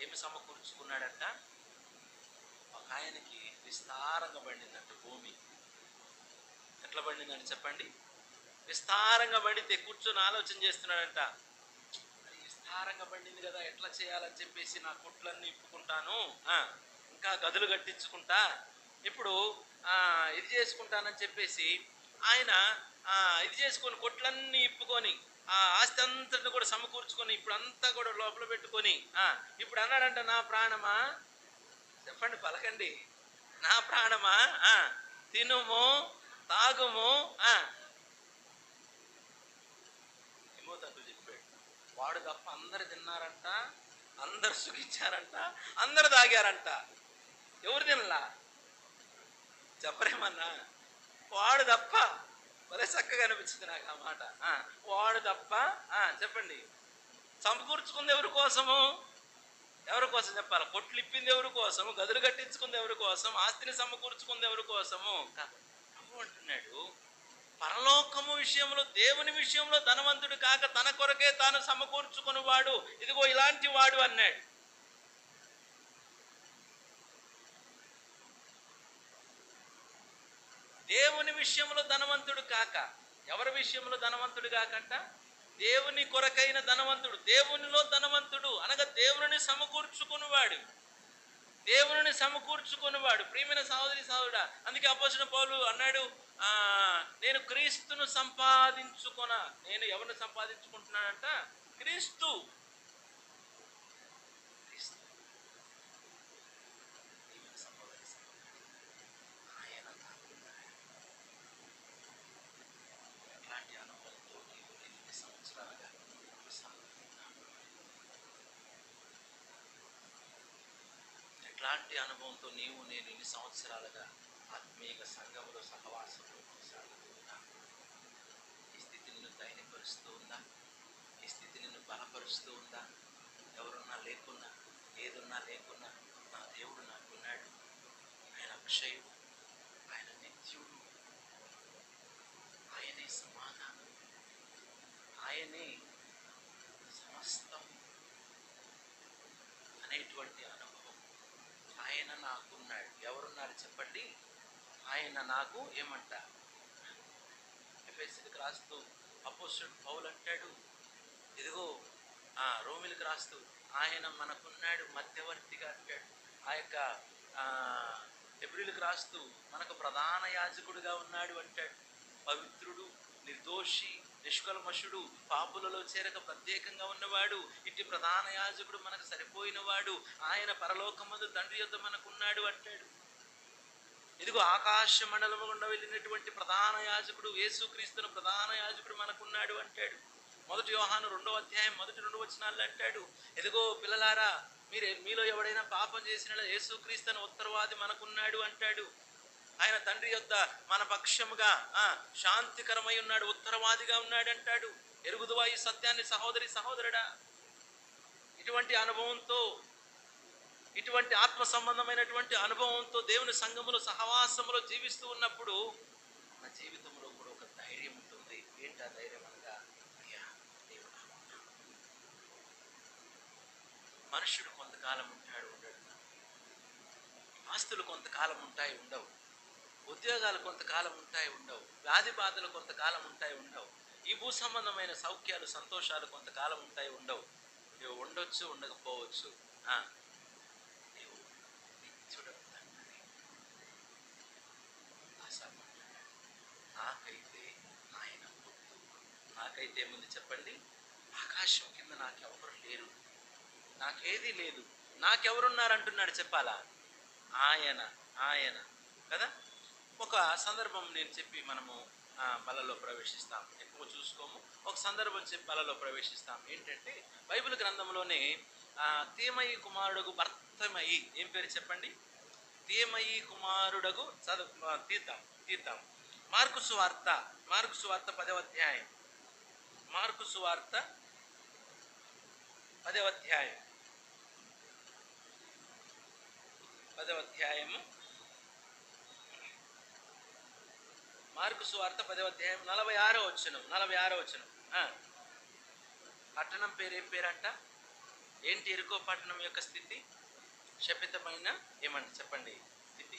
ఏమి సమకూర్చుకున్నాడంట? ఒక ఆయనకి విస్తారంగా పండిందంట భూమి. ఎట్లా పండిందని చెప్పండి? విస్తారంగా పండితే కూర్చొని ఆలోచన చేస్తున్నాడంట, విస్తారంగా పండింది కదా, ఎట్లా చేయాలని చెప్పేసి నా కొట్లన్నీ ఇప్పుకుంటాను, ఇంకా గదులు కట్టించుకుంటా, ఇప్పుడు ఇది చేసుకుంటానని చెప్పేసి ఆయన ఇది చేసుకొని కొట్లన్నీ ఇప్పుకొని ఆ ఆస్తి అంతటిని కూడా సమకూర్చుకొని ఇప్పుడు అంతా కూడా లోపల పెట్టుకొని ఇప్పుడు అన్నాడంట, నా ప్రాణమా, చెప్పండి పలకండి, నా ప్రాణమా, తినుము తాగుము. ఏమవుతాడు చెప్పాడు. వాడు తప్ప అందరు తిన్నారంట, అందరు సుఖించారంట, అందరు తాగారంట. ఎవరు తినలా? చెప్పరేమన్నా? వాడు తప్ప. భలే చక్కగా అనిపించింది నాకు ఆ మాట. వాడు తప్ప. చెప్పండి. సమకూర్చుకుంది ఎవరి కోసము? ఎవరి కోసం చెప్పాలి? కొట్లు ఇప్పింది ఎవరి కోసము? గదులు కట్టించుకుంది ఎవరి కోసం? ఆస్తిని సమకూర్చుకుంది ఎవరి కోసము? ప్రభు అంటున్నాడు, పరలోకము విషయంలో, దేవుని విషయంలో ధనవంతుడు కాక తన కొరకే తాను సమకూర్చుకుని వాడు ఇదిగో ఇలాంటి వాడు అన్నాడు. దేవుని విషయంలో ధనవంతుడు కాక, ఎవరి విషయంలో ధనవంతుడు కాకంట? దేవుని కొరకైన ధనవంతుడు, దేవునిలో ధనవంతుడు అనగా దేవుని సమకూర్చుకునివాడు. ప్రియమైన సహోదరి సహోదరుడా, అందుకే అపోస్తలుడైన పౌలు అన్నాడు, నేను క్రీస్తును నేను ఎవరిని సంపాదించుకుంటున్నానంట? క్రీస్తు. ఎట్లాంటి అనుభవంతో నీవు ఎన్ని సంవత్సరాలుగా అలాంటి అనుభవంతో నేను ఇన్ని సంవత్సరాలుగా ఆత్మీయ సంఘములో సహవాసంలో కొనసాగుతూ ఉన్నాను. ఈ స్థితి నిన్ను ధైర్యపరుస్తూ ఉందా? ఈ స్థితి నిన్ను బలపరుస్తూ ఉందా? ఎవరున్నా లేకున్నా, ఏదున్నా లేకున్నా, నా దేవుడు నాకున్నాడు. ఆయన అక్షయుడు, ఆయన నిత్యుడు, ఆయనే సమాధానం, ఆయనే సమస్తం అనేటువంటి అనుభవం. ఆయన నాకున్నాడు. ఎవరున్నారు చెప్పండి? ఆయన నాకు ఏమంట? ఎఫెసీయులకు రాస్తూ అపోస్తలుడు పౌలు అంటాడు, ఇదిగో రోమిలకు రాస్తూ ఆయన మనకున్నాడు మధ్యవర్తిగా అంటాడు. ఆ యొక్క హెబ్రీయులకు రాస్తూ మనకు ప్రధాన యాజకుడిగా ఉన్నాడు అంటాడు. పవిత్రుడు, నిర్దోషి, నిష్కల్మషుడు, పాపులలో చేరక ప్రత్యేకంగా ఉన్నవాడు, ఇట్టి ప్రధాన యాజకుడు మనకు సరిపోయినవాడు, ఆయన పరలోకమందు తండ్రి యొద్ద మనకున్నాడు అంటాడు. ఇదిగో ఆకాశ మండలము గుండా వెళ్ళినటువంటి ప్రధాన యాజకుడు యేసుక్రీస్తును ప్రధాన యాజకుడు మనకున్నాడు అంటాడు. 1 యోహాను 2వ అధ్యాయం 1-2 వచనాలు అంటాడు, ఇదిగో పిల్లలారా, మీలో ఎవడైనా పాపం చేసిన యేసుక్రీస్తును ఉత్తరవాది మనకున్నాడు అంటాడు. ఆయన తండ్రి యొద్ద మన పక్షముగా శాంతికరమై ఉన్నాడు, ఉత్తరవాదిగా ఉన్నాడు అంటాడు. ఎరుగుదువా ఈ సత్యాన్ని సహోదరి సహోదరుడా? ఇటువంటి అనుభవంతో, ఇటువంటి ఆత్మ సంబంధమైనటువంటి అనుభవంతో దేవుని సంఘములో సహవాసములో జీవిస్తూ ఉన్నప్పుడు మన జీవితంలో కూడా ఒక ధైర్యం ఉంటుంది. ఏంటా ధైర్యం అనగా, అయ్యా దేవుడు నాకున్నాడు. మనుష్యుడు కొంతకాలం ఉంటాడు, ఉండడు. ఆస్తులు కొంతకాలం ఉంటాయి, ఉండవు. ఉద్యోగాలు కొంతకాలం ఉంటాయి, ఉండవు. వ్యాధి బాధలు కొంతకాలం ఉంటాయి, ఉండవు. ఈ భూ సంబంధమైన సౌఖ్యాలు సంతోషాలు కొంతకాలం ఉంటాయి, ఉండవు. ఇవి ఉండొచ్చు, ఉండకపోవచ్చు. నాకైతే ఆయన వద్దు. నాకైతే ఏముంది చెప్పండి? ఆకాశం కింద నాకెవరు లేరు, నాకేది లేదు, నాకెవరున్నారంటున్నాడు చెప్పాలా? ఆయన కదా. ఒక సందర్భం నేను చెప్పి మనము బలలో ప్రవేశిస్తాం. ఎక్కువ చూసుకోము, ఒక సందర్భం చెప్పి బలలో ప్రవేశిస్తాం. ఏంటంటే బైబిల్ గ్రంథంలోనే తీమయి కుమారుడుగు భర్తమయి, ఏం పేరు చెప్పండి? తీమయి కుమారుడగు తీద్దాం. మార్కు సువార్త 10వ అధ్యాయం. మార్కు సువార్త 10వ అధ్యాయం. 10వ అధ్యాయము. మార్కు సువార్త 10వ అధ్యాయం 46వ వచనం. పట్టణం పేరు ఏం పేరంట? ఏంటి ఎరుకో పట్టణం యొక్క స్థితి? శపితమైన ఏమంట చెప్పండి స్థితి.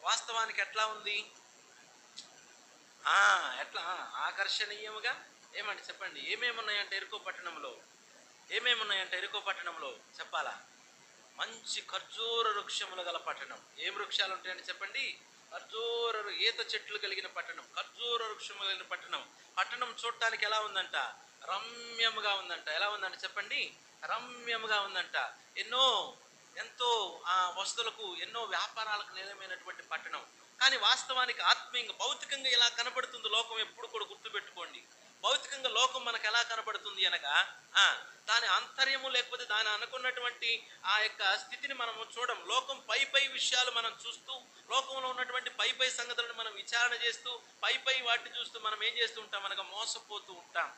వాస్తవానికి ఎట్లా ఉంది? ఎట్లా ఆకర్షణీయముగా ఏమంటే చెప్పండి. ఏమేమి ఉన్నాయంటే ఎరుకో పట్టణంలో చెప్పాలా? మంచి ఖర్జూర వృక్షములు గల పట్టణం. ఏం వృక్షాలు ఉంటాయండి చెప్పండి? ఈత చెట్లు కలిగిన పట్టణం, ఖర్జూర వృక్షములు కలిగిన పట్టణం. పట్టణం చూడటానికి ఎలా ఉందంట? రమ్యముగా ఉందంట. ఎలా ఉందంట చెప్పండి? రమ్యముగా ఉందంట. ఎంతో వస్తువులకు, ఎన్నో వ్యాపారాలకు నిలయమైనటువంటి పట్టణం. కానీ వాస్తవానికి ఆత్మీయంగా, భౌతికంగా ఎలా కనబడుతుంది లోకం ఎప్పుడు కూడా గుర్తుపెట్టుకోండి. భౌతికంగా లోకం మనకు ఎలా కనబడుతుంది అనగా, దాని ఆంతర్యము లేకపోతే దాని అనుకున్నటువంటి ఆ యొక్క స్థితిని మనము చూడం. లోకం పై విషయాలు మనం చూస్తూ, లోకంలో ఉన్నటువంటి పై సంగతులను మనం విచారణ చేస్తూ, పై వాటిని చూస్తూ మనం ఏం చేస్తూ ఉంటాం? మనకు మోసపోతూ ఉంటాం.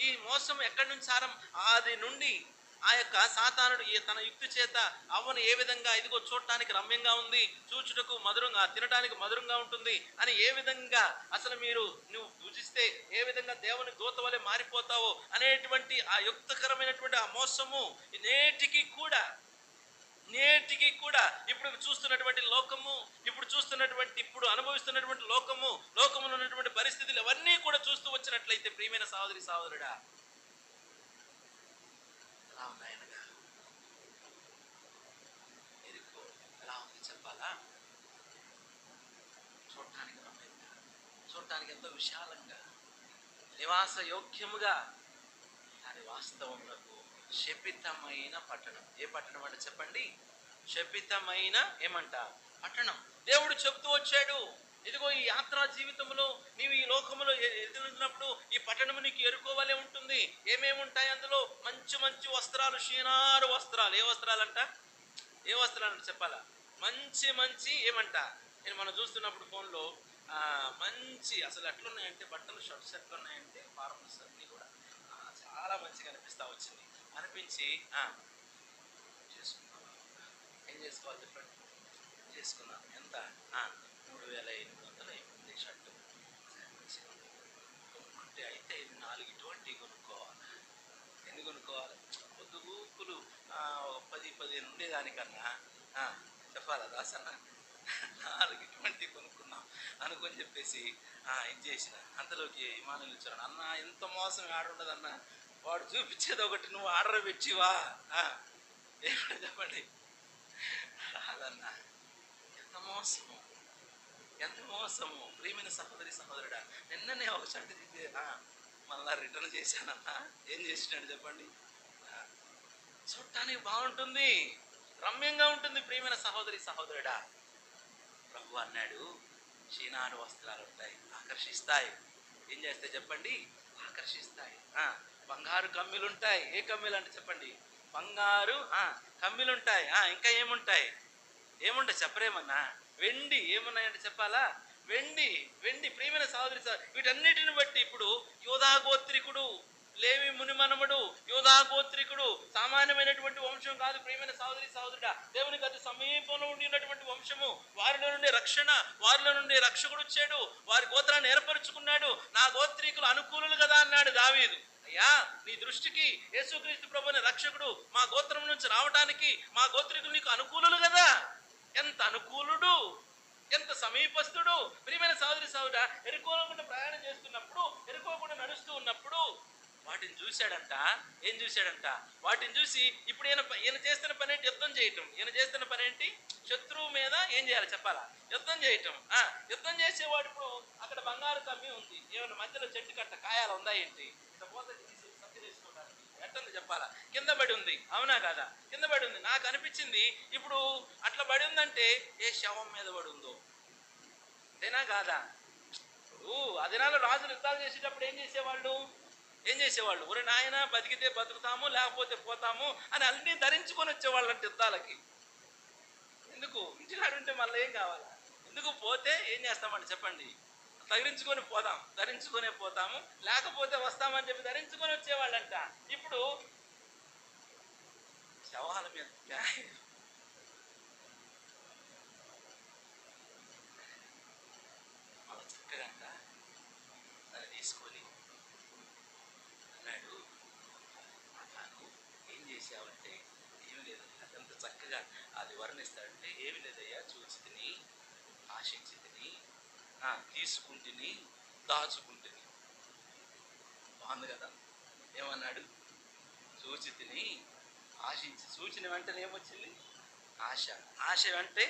ఈ మోసం ఎక్కడి నుంచి ఆది నుండి ఆ యొక్క సాతానుడు తన యుక్తి చేత అవ్వను ఏ విధంగా, ఇదిగో చూడటానికి రమ్యంగా ఉంది, చూచుటకు మధురంగా, తినడానికి మధురంగా ఉంటుంది అని ఏ విధంగా, అసలు నువ్వు భుజిస్తే ఏ విధంగా దేవుని దూత వలె మారిపోతావో అనేటువంటి ఆ యుక్తకరమైనటువంటి ఆ మోసము నేటికి కూడా ఇప్పుడు చూస్తున్నటువంటి లోకము, ఇప్పుడు అనుభవిస్తున్నటువంటి లోకములో ఉన్నటువంటి పరిస్థితులు అవన్నీ కూడా చూస్తూ వచ్చినట్లయితే, ప్రియమైన సహోదరి సహోదరుడా, ఎలా ఉన్నాయనగా ఎరుకో ఎలా ఉంది చెప్పాలా? చూడటానికి రమ్యంగా, చూడటానికి ఎంతో విశాలంగా, నివాస యోగ్యముగా, కానీ వాస్తవంలో శపితమైన పట్టణం. ఏ పట్టణం అంటే చెప్పండి? శపితమైన ఏమంట పట్టణం. దేవుడు చెబుతూ వచ్చాడు, ఇదిగో ఈ యాత్రా జీవితంలో నీవు ఈ లోకములో ఎదురున్నప్పుడు ఈ పట్టణము నీకు ఎరుకోవలే ఉంటుంది. ఏమేమి ఉంటాయి అందులో? మంచి వస్త్రాలు, షీనారు వస్త్రాలు. ఏ వస్త్రాలంట? ఏ వస్త్రాలు చెప్పాలా? మంచి మంచి ఏమంట, నేను మనం చూస్తున్నప్పుడు ఫోన్లో మంచి అసలు ఎట్లున్నాయంటే బట్టలు, షర్ట్స్ ఎట్లున్నాయంటే ఫార్మల్స్ అన్నీ కూడా చాలా మంచిగా అనిపిస్తూ వచ్చింది. అనిపించి చేసుకున్నాను. ఏం చేసుకోవాలి చెప్పండి? చేసుకున్నాను. ఎంత? 3,800 అయిపోయింది షర్టు. కొనుక్కుంటే అయితే 4 కొనుక్కోవాలి. ఎన్ని కొనుక్కోవాలి? పొద్దు గూపులు 10-15 ఉండేదానికన్నా చెప్పాలా దాసన్న, 4 కొనుక్కున్నాం అనుకొని చెప్పేసి ఇది చేసిన. అంతలోకి విమానం ఇచ్చాను. అన్న ఎంత మోసం ఆడుండదన్న, వాడు చూపించేది ఒకటి, నువ్వు ఆర్డర్ పెట్టివా ఏమని చెప్పండి? రాదన్నా. ఎంత మోసము, ఎంత మోసము! ప్రియమైన సహోదరి సహోదరుడా, నిన్ననే ఒక షర్ట్ మళ్ళా రిటర్న్ చేశానన్నా. ఏం చేసినాడు చెప్పండి? చూడటానికి బాగుంటుంది, రమ్యంగా ఉంటుంది. ప్రియమైన సహోదరి సహోదరుడా, ప్రభు అన్నాడు చీనాడు వస్త్రాలు ఉంటాయి, ఆకర్షిస్తాయి. ఏం చేస్తాయి చెప్పండి? ఆకర్షిస్తాయి. బంగారు కమ్మిలుంటాయి. ఏ కమ్మిలు అంటే చెప్పండి? బంగారు కమ్మిలుంటాయి. ఇంకా ఏముంటాయి? ఏముంటాయి చెప్పరేమన్నా? వెండి ఏమున్నాయంటే చెప్పాలా? వెండి. వెండి. ప్రియమైన సహోదరి, వీటన్నిటిని బట్టి ఇప్పుడు యోధా గోత్రికుడు, లేవి మునిమనముడు, యోధా గోత్రికుడు సామాన్యమైనటువంటి వంశం కాదు. ప్రియమైన సహోదరి సహోదరుడా, దేవునికి అతి సమీపంలో ఉండినటువంటి వంశము. వారిలో నుండి రక్షణ, వారిలో నుండి రక్షకుడు వచ్చాడు, వారి గోత్రాన్ని ఏర్పరచుకున్నాడు. నా గోత్రికులు అనుకూలులు కదా అన్నాడు దావీదు. అయ్యా, నీ దృష్టికి యేసుక్రీస్తు ప్రభువుని రక్షకుడు మా గోత్రం నుంచి రావడానికి మా గోత్రికులు నీకు అనుకూలులు కదా. ఎంత అనుకూలుడు, ఎంత సమీపస్తుడు! ప్రియమైన సహోదరి సహోదరుడా, ఎరుకోకుండా ప్రయాణం చేస్తున్నప్పుడు, ఎరుకోకుండా నడుస్తూ ఉన్నప్పుడు వాటిని చూశాడంట. ఏం చూశాడంట? వాటిని చూసి ఇప్పుడు ఈయన చేస్తున్న పని ఏంటి? యుద్ధం చేయటం. ఈయన చేస్తున్న పని ఏంటి? శత్రువు మీద ఏం చేయాలి చెప్పాలా? యుద్ధం చేయటం. యుద్ధం చేసేవాడు ఇప్పుడు అక్కడ బంగారు కమ్మి ఉంది, ఏమన్నా మధ్యలో చెట్టు కట్ట కాయాలు ఉందా ఏంటి? ఎట్టని చెప్పాలా? కింద పడి ఉంది. అవునా కాదా? కింద పడి ఉంది. నాకు అనిపించింది ఇప్పుడు అట్లా పడి ఉందంటే ఏ శవం మీద పడి ఉందో, అంతేనా కాదా? ఇప్పుడు ఆ దినాల్లో రాజులు యుద్ధాలు చేసేటప్పుడు ఏం చేసేవాళ్ళు? ఒరే నాయన, బతికితే బతుకుతాము, లేకపోతే పోతాము అని అన్ని ధరించుకొని వచ్చేవాళ్ళు అంటే యుద్ధాలకి. ఎందుకు? ఇంటికాడుంటే మళ్ళీ ఏం కావాలా? ఎందుకు? పోతే ఏం చేస్తామంటే చెప్పండి? ధరించుకొనే పోతాము, లేకపోతే వస్తామని చెప్పి ధరించుకొని వచ్చేవాళ్ళంట. ఇప్పుడు శవాల మీద మళ్ళీ చక్కగా దాన్ని తీసుకొని అన్నాడు, తాను ఏం చేసావంటే ఏమి లేదు. అదంత చక్కగా అది వర్ణిస్తాడంటే, ఏమి లేదయ్యా, చూసి తిని, ఆశించి తిని, తీసుకుంటుని, దాచుకుంటుని. బాగుంది కదా? ఏమన్నాడు? చూచి తిని, ఆశించి. చూచిన వెంటనే ఏమొచ్చింది? ఆశ. ఆశ అంటే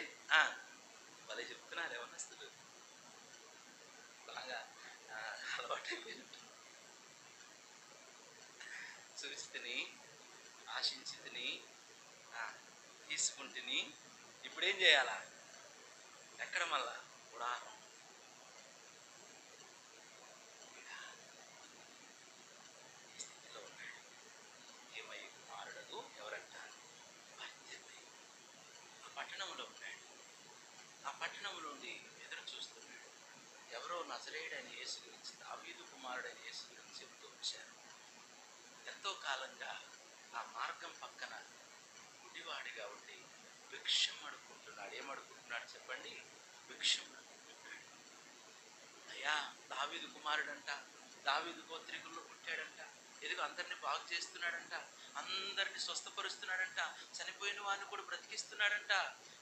భలే చెప్తున్నారు ఏమన్నస్తులు, బాగా అలవాటైపోయినట్టు. చూచి తిని, ఆశించి తిని, తీసుకుంటుని. ఇప్పుడు ఏం చేయాలా? ఎక్కడ మళ్ళా? గుడారం. ఈ స్థితిలో ఉన్నాడు. ఏమై కుమారుడను ఎవరంటారు? ఆ పట్టణంలో ఉన్నాడు. ఆ పట్టణంలో నుండి ఎదురు చూస్తున్నాడు. ఎవరో నజరేయుడైన యేసు గురించి, దావీదు కుమారుడైన యేసు గురించి చెబుతూ వచ్చారు. ఎంతో కాలంగా ఆ మార్గం పక్కన గుడివాడిగా ఉండి భిక్షం అడుక్కుంటున్నాడు. ఏమడుకుంటున్నాడు చెప్పండి? భిక్షం అడుక్కుంటున్నాడు. అయ్యా, దావీదు కుమారుడంట, దావీదు గోత్రికుల్లో పుట్టాడంట, ఎదుగు అందరినీ బాగు చేస్తున్నాడంట, అందరినీ స్వస్థపరుస్తున్నాడంట, చనిపోయిన వారిని కూడా బ్రతికిస్తున్నాడంట,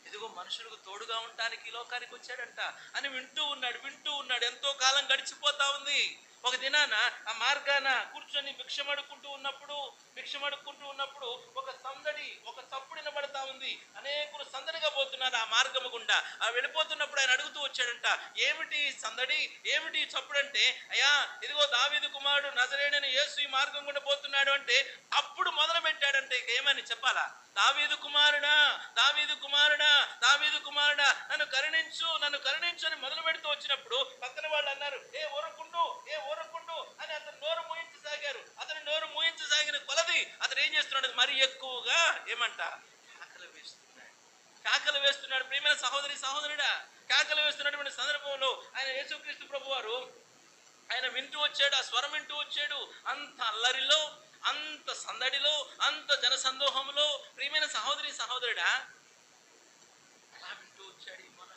ఎదుగో మనుషులకు తోడుగా ఉండటానికి ఈ లోకానికి వచ్చాడంట అని వింటూ ఉన్నాడు. ఎంతో కాలం గడిచిపోతా ఉంది. ఒక దినాన ఆ మార్గాన కూర్చొని భిక్షమడుకుంటూ ఉన్నప్పుడు ఒక సందడి, ఒక చప్పుడు వినబడతా ఉంది. అనేకులు సందడిగా పోతున్నారు ఆ మార్గము గుండా. వెళ్ళిపోతున్నప్పుడు ఆయన అడుగుతూ వచ్చాడంట, ఏమిటి సందడి, ఏమిటి చప్పుడు అంటే, అయ్యా ఇదిగో దావీదు కుమారుడు నజరేయుడైన యేసు ఈ మార్గం గుండా పోతున్నాడు అంటే, అప్పుడు మొదలు పెట్టాడంటే ఏమని చెప్పాలా? దావీదు కుమారుడా, నన్ను కరుణించు అని మొదలు పెడుతూ వచ్చినప్పుడు పక్కన వాళ్ళు అన్నారు, ఏ ఊరకుండు అని అతను నోరు మూయించసాగారు. అతను నోరు మూయించసాగిన కొలది అతను ఏం చేస్తున్నాడు? మరి ఎక్కువగా ఏమంట? ఆకలి వేస్తున్నాడు. కేకలు వేస్తున్నాడు. ప్రియమైన సహోదరి సహోదరుడా, కేకలు వేస్తున్నటువంటి సందర్భంలో ఆయన యేసుక్రీస్తు ప్రభు వారు ఆయన వింటూ వచ్చాడు, ఆ స్వరం వింటూ వచ్చాడు. అంత అల్లరిలో, అంత సందడిలో, అంత జనసందోహంలో ప్రియమైన సహోదరి సహోదరుడా ఎలా వింటూ వచ్చాడు ఈ మొర,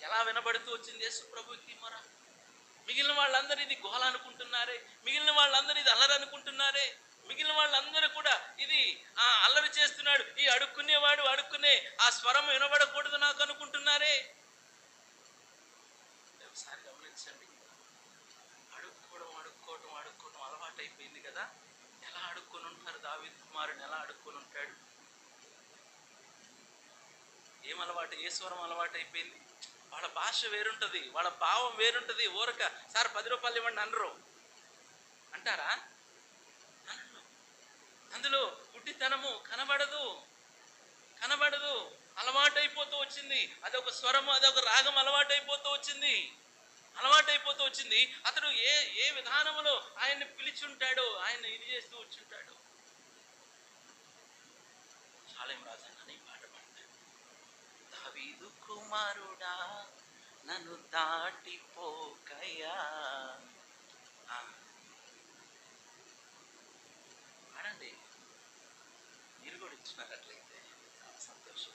ఎలా వినబడుతూ వచ్చింది యేసు ప్రభుకి మొర. మిగిలిన వాళ్ళందరూ ఇది గోల అనుకుంటున్నారే, మిగిలిన వాళ్ళందరూ ఇది అల్లరి అనుకుంటున్నారే, మిగిలిన వాళ్ళందరూ కూడా ఇది అల్లరి చేస్తున్నాడు, ఈ అడుక్కునేవాడు అడుక్కునే ఆ స్వరం వినబడకూడదు నాకు అనుకుంటున్నారే. ఒకసారి గమనించండి, అడుక్కోవడం అలవాటు అయిపోయింది కదా. ఎలా అడుక్కొని ఉంటారు? దావీదు కుమారుని ఎలా అడుక్కొని ఉంటాడు? ఏం అలవాటు? ఏ స్వరం అలవాటు అయిపోయింది? వాళ్ళ భాష వేరుంటది, వాళ్ళ భావం వేరుంటది. ఊరక సార్ 10 రూపాయలు ఇవ్వండి అనరు, అంటారా? అందులో గుడ్డితనము కనబడదు. అలవాటు అయిపోతూ వచ్చింది. అదొక స్వరము, అదొక రాగం అలవాటు అయిపోతూ వచ్చింది. అతడు ఏ విధానంలో ఆయన్ని పిలిచుంటాడో, ఆయన ఇది చేస్తూ వచ్చుంటాడు. షాలేం రాజన్న ఈ పాట పాడతాడు. దావీదు కుమారుడా నన్ను దాటిపోకయ్యా. పాడండి, మీరు కూడా ఇచ్చినారు అట్లయితే చాలా సంతోషం.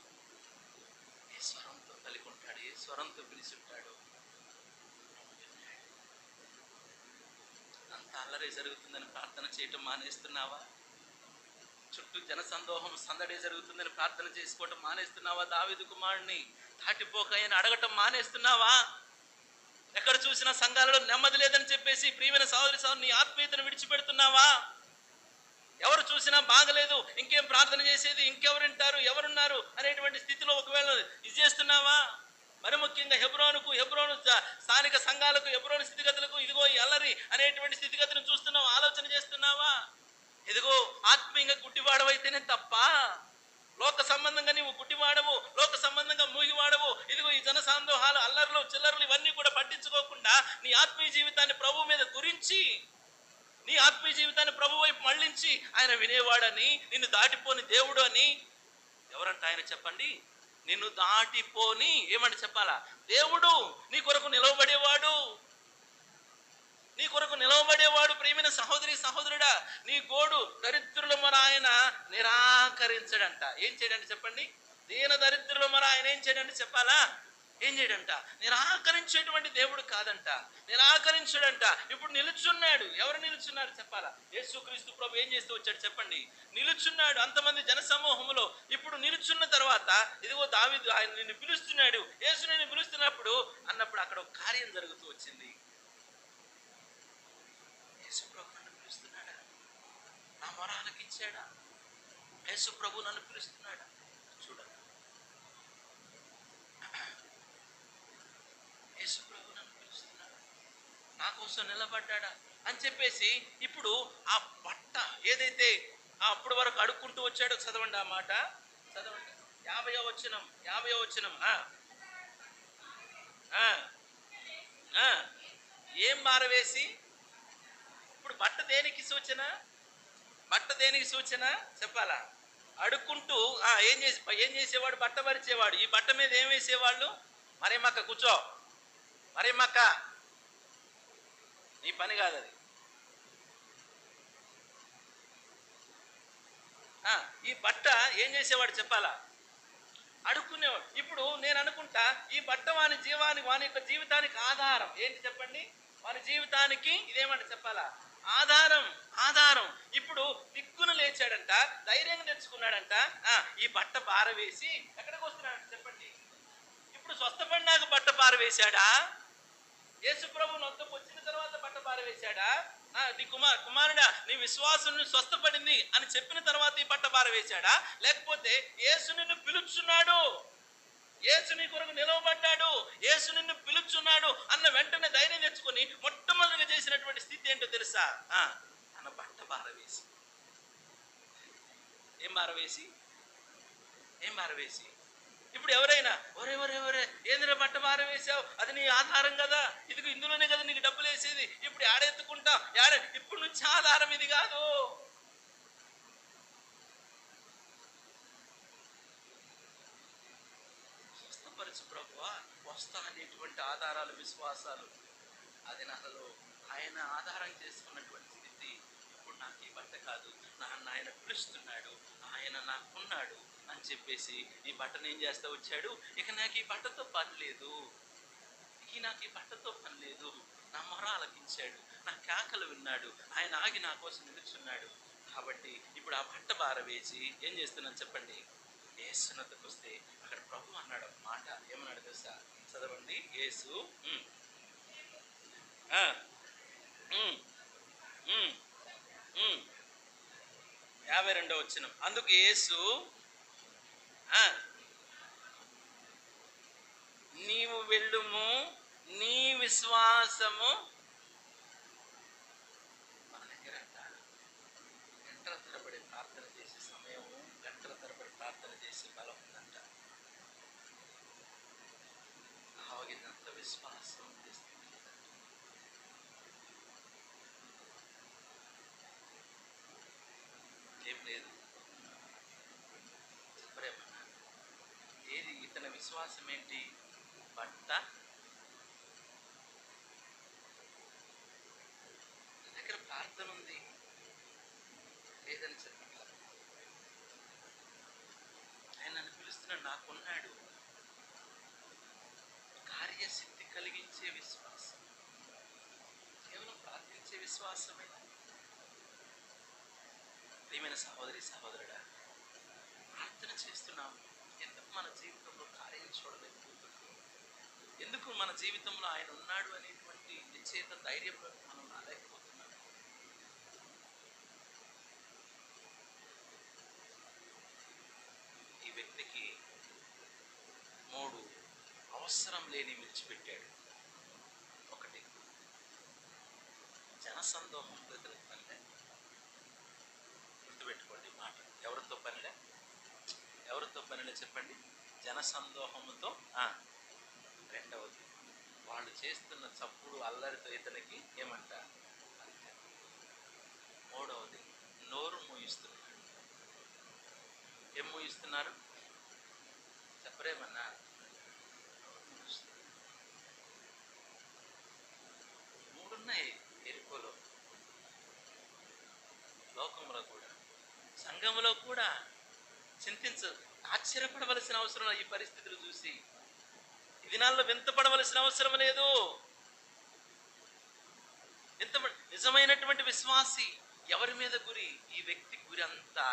ఏ స్వరంతో కలిగి ఉంటాడు, ఏ స్వరంతో పిలిచుంటాడు. అంత అల్లరే జరుగుతుందని ప్రార్థన చేయటం మానేస్తున్నావా? చుట్టూ జనసందోహం సందడే జరుగుతుందని ప్రార్థన చేసుకోవటం మానేస్తున్నావా? దావీదు కుమారుడిని దాటిపోకయని అడగటం మానేస్తున్నావా? ఎక్కడ చూసినా సంఘాలలో నెమ్మది లేదని చెప్పేసి ప్రియమైన సహోదరి సహోదరు నీ ఆత్మీయతను విడిచిపెడుతున్నావా? ఎవరు చూసినా బాగలేదు, ఇంకేం ప్రార్థన చేసేది, ఇంకెవరుంటారు, ఎవరున్నారు అనేటువంటి స్థితిలో ఒకవేళ ఇది చేస్తున్నావా? మరి ముఖ్యంగా హెబ్రోను స్థానిక సంఘాలకు, హెబ్రోను స్థితిగతులకు ఇదిగో ఈ అల్లరి అనేటువంటి స్థితిగతిని చూస్తున్నావు, ఆలోచన చేస్తున్నావా? ఇదిగో ఆత్మీయంగా గుడ్డివాడవైతేనే తప్ప, లోక సంబంధంగా నీవు గుడ్డివాడవు, లోక సంబంధంగా మూగివాడవు. ఇదిగో ఈ జన సందోహాలు, అల్లర్లు, చిల్లర్లు ఇవన్నీ కూడా పట్టించుకోకుండా నీ ఆత్మీయ జీవితాన్ని ప్రభు మీద గురించి, నీ ఆత్మీయ జీవితాన్ని ప్రభు వైపు మళ్ళించి ఆయన వినేవాడని, నిన్ను దాటిపోని దేవుడు అని ఎవరంట ఆయన చెప్పండి? నిన్ను దాటిపోని ఏమంటే చెప్పాలా? దేవుడు నీ కొరకు నిలవబడేవాడు, ప్రియమైన సహోదరి సహోదరుడా. నీ గోడు దరిద్రుల మొర ఆయన నిరాకరించడంట. ఏం చేయడంటే చెప్పండి? దీన దరిద్రుల మొర ఆయన ఏం చేయడంటే చెప్పాలా? ఏం చేయడంట? నిరాకరించేటువంటి దేవుడు కాదంట, నిరాకరించడంట. ఇప్పుడు నిలుచున్నాడు. ఎవరు నిలుచున్నారు చెప్పాలా? యేసుక్రీస్తు ప్రభు ఏం చేస్తూ వచ్చాడు చెప్పండి? నిలుచున్నాడు అంతమంది జన సమూహంలో. ఇప్పుడు నిలుచున్న తర్వాత ఇదిగో దావీదు ఆయన నిన్ను పిలుస్తున్నాడు, యేసు నిన్ను పిలుస్తున్నప్పుడు అన్నప్పుడు అక్కడ ఒక కార్యం జరుగుతూ వచ్చింది. యేసు ప్రభు నన్ను పిలుస్తున్నాడా? నా మొర ఆలకించాడా? యేసు ప్రభు నన్ను పిలుస్తున్నాడా? చూడండి, యేసు ప్రభు నన్ను పిలుస్తున్నాడా, నా కోసం నిలబడ్డాడా అని చెప్పేసి ఇప్పుడు ఆ బట్ట ఏదైతే అప్పటి వరకు అడుక్కుంటూ వచ్చాడో, చదవండి ఆ మాట, చదవండి. 50వ వచనం. ఏం మారవేసి? ఇప్పుడు బట్ట దేనికి సూచన చెప్పాలా? అడుక్కుంటూ ఏం చేసేవాడు? బట్ట పరిచేవాడు. ఈ బట్ట మీద ఏం వేసేవాళ్ళు? మరేమక్క కూర్చో, మరేమక్క నీ పని కాదు అది. ఈ బట్ట ఏం చేసేవాడు చెప్పాలా? అడుక్కునేవాడు. ఇప్పుడు నేను అనుకుంటా ఈ బట్ట వాని యొక్క జీవితానికి ఆధారం ఏంటి చెప్పండి? వాని జీవితానికి ఇదేమంటే చెప్పాలా? ఆధారం. ఇప్పుడు దిక్కును లేచాడంట, ధైర్యంగా తెచ్చుకున్నాడంట. ఈ బట్ట పారవేసి ఎక్కడికి వస్తున్నాడు చెప్పండి? ఇప్పుడు స్వస్థపడినాక బట్ట పారవేశాడా? యేసు ప్రభు నొద్దకు వచ్చిన తర్వాత బట్ట పారవేశాడా? నీ కుమారుడా నీ విశ్వాసం స్వస్థపడింది అని చెప్పిన తర్వాత ఈ బట్ట పారవేశాడా? లేకపోతే యేసు నిన్ను పిలుచున్నాడు, యేసు నీ కొరకు నిలవబడ్డాడు, యేసు నిన్ను పిలుచున్నాడు అన్న వెంటనే ధైర్యం తెచ్చుకొని మొట్టమొదటిగా చేసినటువంటి స్థితి ఏంటో తెలుసా? తన బట్ట పారవేసి. ఏం పారవేసి? ఇప్పుడు ఎవరైనా ఒరే ఏందిరా బట్ట పారవేశావు, అది నీ ఆధారం కదా, ఇదిగో ఇందులోనే కదా నీకు డబ్బులు వేసేది, ఇప్పుడు ఆడెత్తుకుంటావు, ఇప్పుడు నుంచి ఆధారం ఇది కాదు. మోస్తా అనేటువంటి ఆధారాలు, విశ్వాసాలు అది నాలో ఆయన ఆధారం చేసుకున్నటువంటి స్థితి. ఇప్పుడు నాకు ఈ బట్ట కాదు, నన్ను ఆయన పిలుస్తున్నాడు, ఆయన నాకున్నాడు అని చెప్పేసి ఈ బట్టను ఏం చేస్తా వచ్చాడు. ఇక నాకు ఈ బట్టతో పని లేదు, నాకు ఈ బట్టతో పని లేదు. నా మొర ఆలకించాడు, నా కేకలు విన్నాడు, ఆయన ఆగి నా కోసం నిలుచున్నాడు. కాబట్టి ఇప్పుడు ఆ బట్ట బారవేసి ఏం చేస్తున్నాను చెప్పండి, యేసునద్దకు వస్తే అక్కడ ప్రభు అన్నాడు ఒక మాట. ఏమన్నాడు తెలుసా? చదవండి. యేసు 52వ వచనం. అందుకు యేసు నీవు వెళ్ళుము, నీ విశ్వాసము. మన దగ్గర గంటల తరబడి ప్రార్థన చేసే సమయము, గంటల తరబడి ప్రార్థన చేసే బలం ఉందంట. ఆవగినంత విశ్వాసం ఏం లేదు. చెప్పరేమన్నా ఏది ఇతని విశ్వాసం ఏంటి? బట్ట. దగ్గర ప్రార్థన ఉంది లేదని చెప్పట్ల. ఆయన నన్ను పిలుస్తున్నాడు, నాకున్నాడు. కార్యసిద్ధి కలిగించే విశ్వాసం, కేవలం ప్రార్థించే విశ్వాసమే. ప్రియమైన సహోదరి సహోదరుడా, ప్రార్థన చేస్తున్నాము, ఎందుకు మన జీవితంలో కార్యం చూడలేకపోతున్నాం? ఎందుకు మన జీవితంలో ఆయన ఉన్నాడు అనేటువంటి నిశ్చయిత ధైర్యంలో మనం రాలేకపోతున్నాం? ఈ వ్యక్తికి 3 అవసరం లేని విడిచిపెట్టాడు. ఒకటి, జనసందోహం ఇతనికి పనిలే. గుర్తుపెట్టుకోండి మాట. ఎవరితో పనిలే? ఎవరితో పనిలే చెప్పండి? జనసందోహముతో. రెండవది, వాళ్ళు చేస్తున్న చప్పుడు అల్లరితో ఇతనికి ఏమంట? మూడవది, నోరు మూయిస్తున్నాడు. ఏం మూయిస్తున్నారు చెప్పరేమన్నా? మూడున్నాయి ఎరుకోలో, లోకంలో కూడా, సంఘంలో కూడా. ఆశ్చర్యపడవలసిన అవసరం ఈ పరిస్థితులు చూసి. ఈ దినాల్లో వింతపడవలసిన అవసరం లేదు. నిజమైనటువంటి విశ్వాసి ఎవరి మీద గురి? ఈ వ్యక్తి గురి అంతా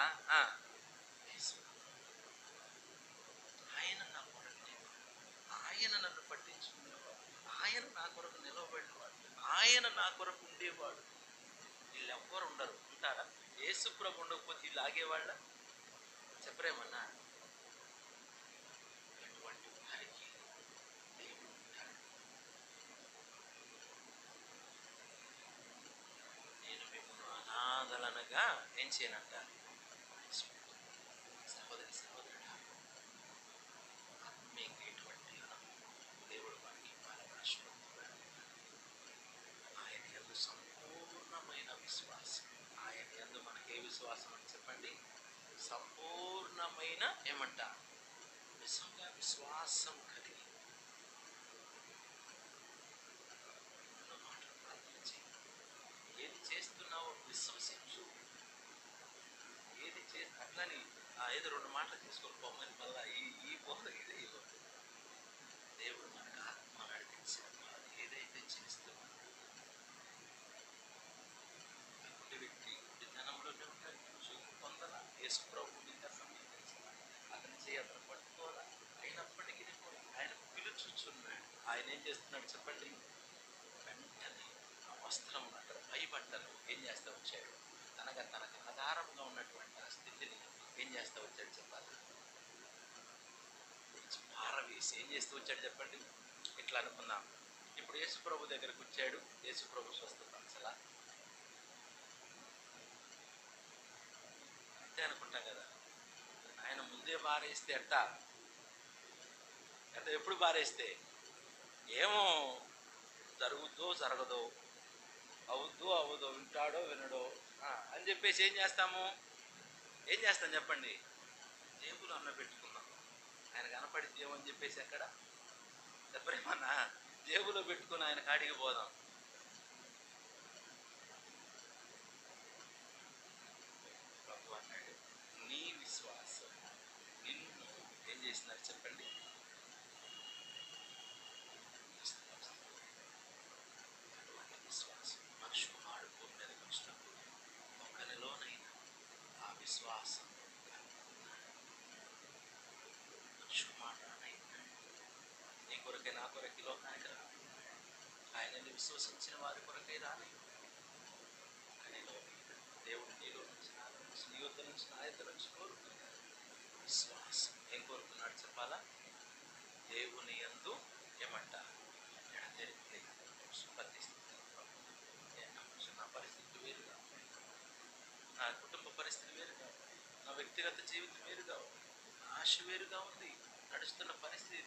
ఆయన నా కొరకు, ఆయన నన్ను పట్టించుకునేవాడు, ఆయన నా కొరకు నిలవబడినవాడు, ఆయన నా కొరకు ఉండేవాడు. వీళ్ళు ఎవ్వరు ఉండరు. ఉంటారా? యేసు ప్రభు ఉండకపోతే వీళ్ళు ఆగేవాళ్ళ? చెప్పరేమన్నా? అటువంటి వారికి దేవుడు ఉంటాడు. నేను మిమ్మల్ని అనాథలనగా ఏం చేయనంట? సహోదరి సహోదరుడా, ఆత్మీయంగా ఎటువంటి దేవుడు మనకి బలపరచుకుంటున్నాడు. ఆయన యందు సంపూర్ణమైన విశ్వాసం. ఆయన యందు మనకి ఏ విశ్వాసం అని చెప్పండి? సంపూర్ణమైన ఏమంట? నిజంగా విశ్వాసం కలిగి మాటలు ప్రార్థన చేయి. ఏది చేస్తున్నావో విశ్వసించు. ఏది అట్లని ఏదో 2 మాటలు తీసుకొని పోమని మళ్ళా ఈ బోధ ఇదే ఇవ్వదు. దేవుడు మనకు ఆత్మ నడిపించిన ఏదైతే చేస్తున్నాడో వ్యక్తి ధనంలోనే ఉంటాడు. చూపు పొందాల, యేసు ప్రభువుని ఇంకా సమీపించాల, అతని చేయి అతను పట్టుకోవాలా. అయినప్పటికీ కూడా ఆయన పిలుచుచున్నాడు. ఆయన ఏం చేస్తున్నాడు చెప్పండి? వెంటనే ఆ వస్త్రం అక్కడ పైబట్టలు ఏం చేస్తూ వచ్చాడు? తనకు ఆధారంగా ఉన్నటువంటి ఆ స్థితిని ఏం చేస్తూ వచ్చాడు చెప్పాలి? పారవేసి ఏం చేస్తూ వచ్చాడు చెప్పండి? ఇట్లా అనుకుందాం. ఇప్పుడు యేసు ప్రభు దగ్గరకు వచ్చాడు. యేసు ప్రభు స్వస్థపరచలా? అంతే అనుకుంటాం కదా. ఆయన ముందే బారేస్తే ఎట్ట ఎప్పుడు బారేస్తే ఏమో జరుగుద్దో జరగదో, అవుద్దో అవదో, వింటాడో వినడో అని చెప్పేసి ఏం చేస్తాం చెప్పండి? జేబులో అన్న పెట్టుకున్నాం. ఆయన కనపడితే ఏమని చెప్పేసి అక్కడ ఎప్పుడేమన్నా జేబులో పెట్టుకుని ఆయన కాడికి పోదాం. ప్రభు అన్నాడు, నీ విశ్వాసం నిన్ను ఏం చేసినారు చెప్పండి? అటువంటి విశ్వాసం మనుషుడు భూమి మీదకి వచ్చినప్పుడు ఒకరిలోనైనా ఆ విశ్వాసం మనుషుడు మాట్లాడనైనా నీ కొరకే నా కొరకే లోకానికి రా, ఆయనని విశ్వసించిన వారి కొరకై రాని. కానీ దేవుడు నీలో నుంచి నాలో నుంచి నీ యొద్ద నుంచి నా యొద్ద నుంచి కోరుకున్నాడు విశ్వాసం. ఏం కోరుకున్నాడు చెప్పాలా? దేవుని యందు ఏమంట ఎడతెరిపి నా పరిస్థితి వేరుగా, నా కుటుంబ పరిస్థితి వేరుగా, నా వ్యక్తిగత జీవితం వేరుగా, నా ఆశ వేరుగా ఉంది, నడుస్తున్న పరిస్థితి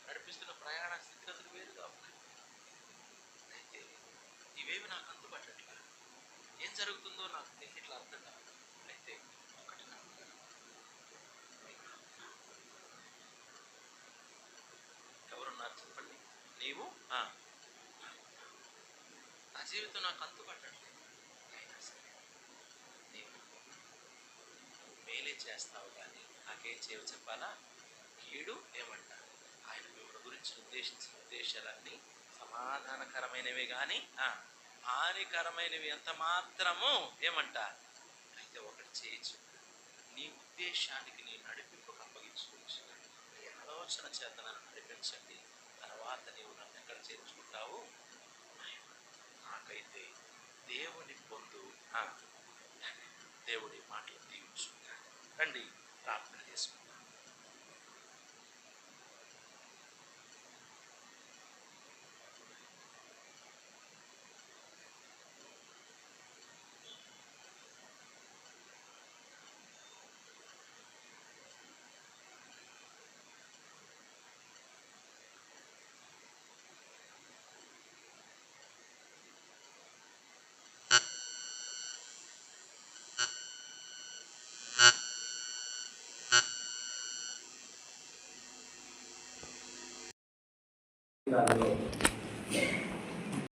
నడిపిస్తున్న ప్రయాణ స్థితిగతులు వేరుగా ఉన్నాయి. అయితే ఇవేవి నాకు అందుబాటుట్లా, ఏం జరుగుతుందో నాకు ఇట్లా అర్థం కాదు. అయితే ఒకటి ఎవరున్నారు చెప్పండి? నీవు నా జీవితం నాకు అందుబాటట్లేదు, అయినా సరే నీవు మేలే చేస్తావు కానీ నాకేం చేయవు చెప్పాలా? కీడు ఏమంట? ఆయన మిమ్మల్ని గురించి ఉద్దేశించిన ఉద్దేశాలన్నీ సమాధానకరమైనవి కానీ హానికరమైనవి ఎంత మాత్రము ఏమంట? అయితే ఒకటి చేయొచ్చు, నీ ఉద్దేశానికి నీ నడిపింపుకు అప్పగించుకోవచ్చు. నీ ఆలోచన చేత నన్ను నడిపించండి, తర్వాత నీవు నన్ను ఎక్కడ చేర్చుకుంటావు? నాకైతే దేవుని పొందు, దేవుడి మాటలు దీవించుకుంటాను. రండి ప్రార్థన చేసుకుంటాం.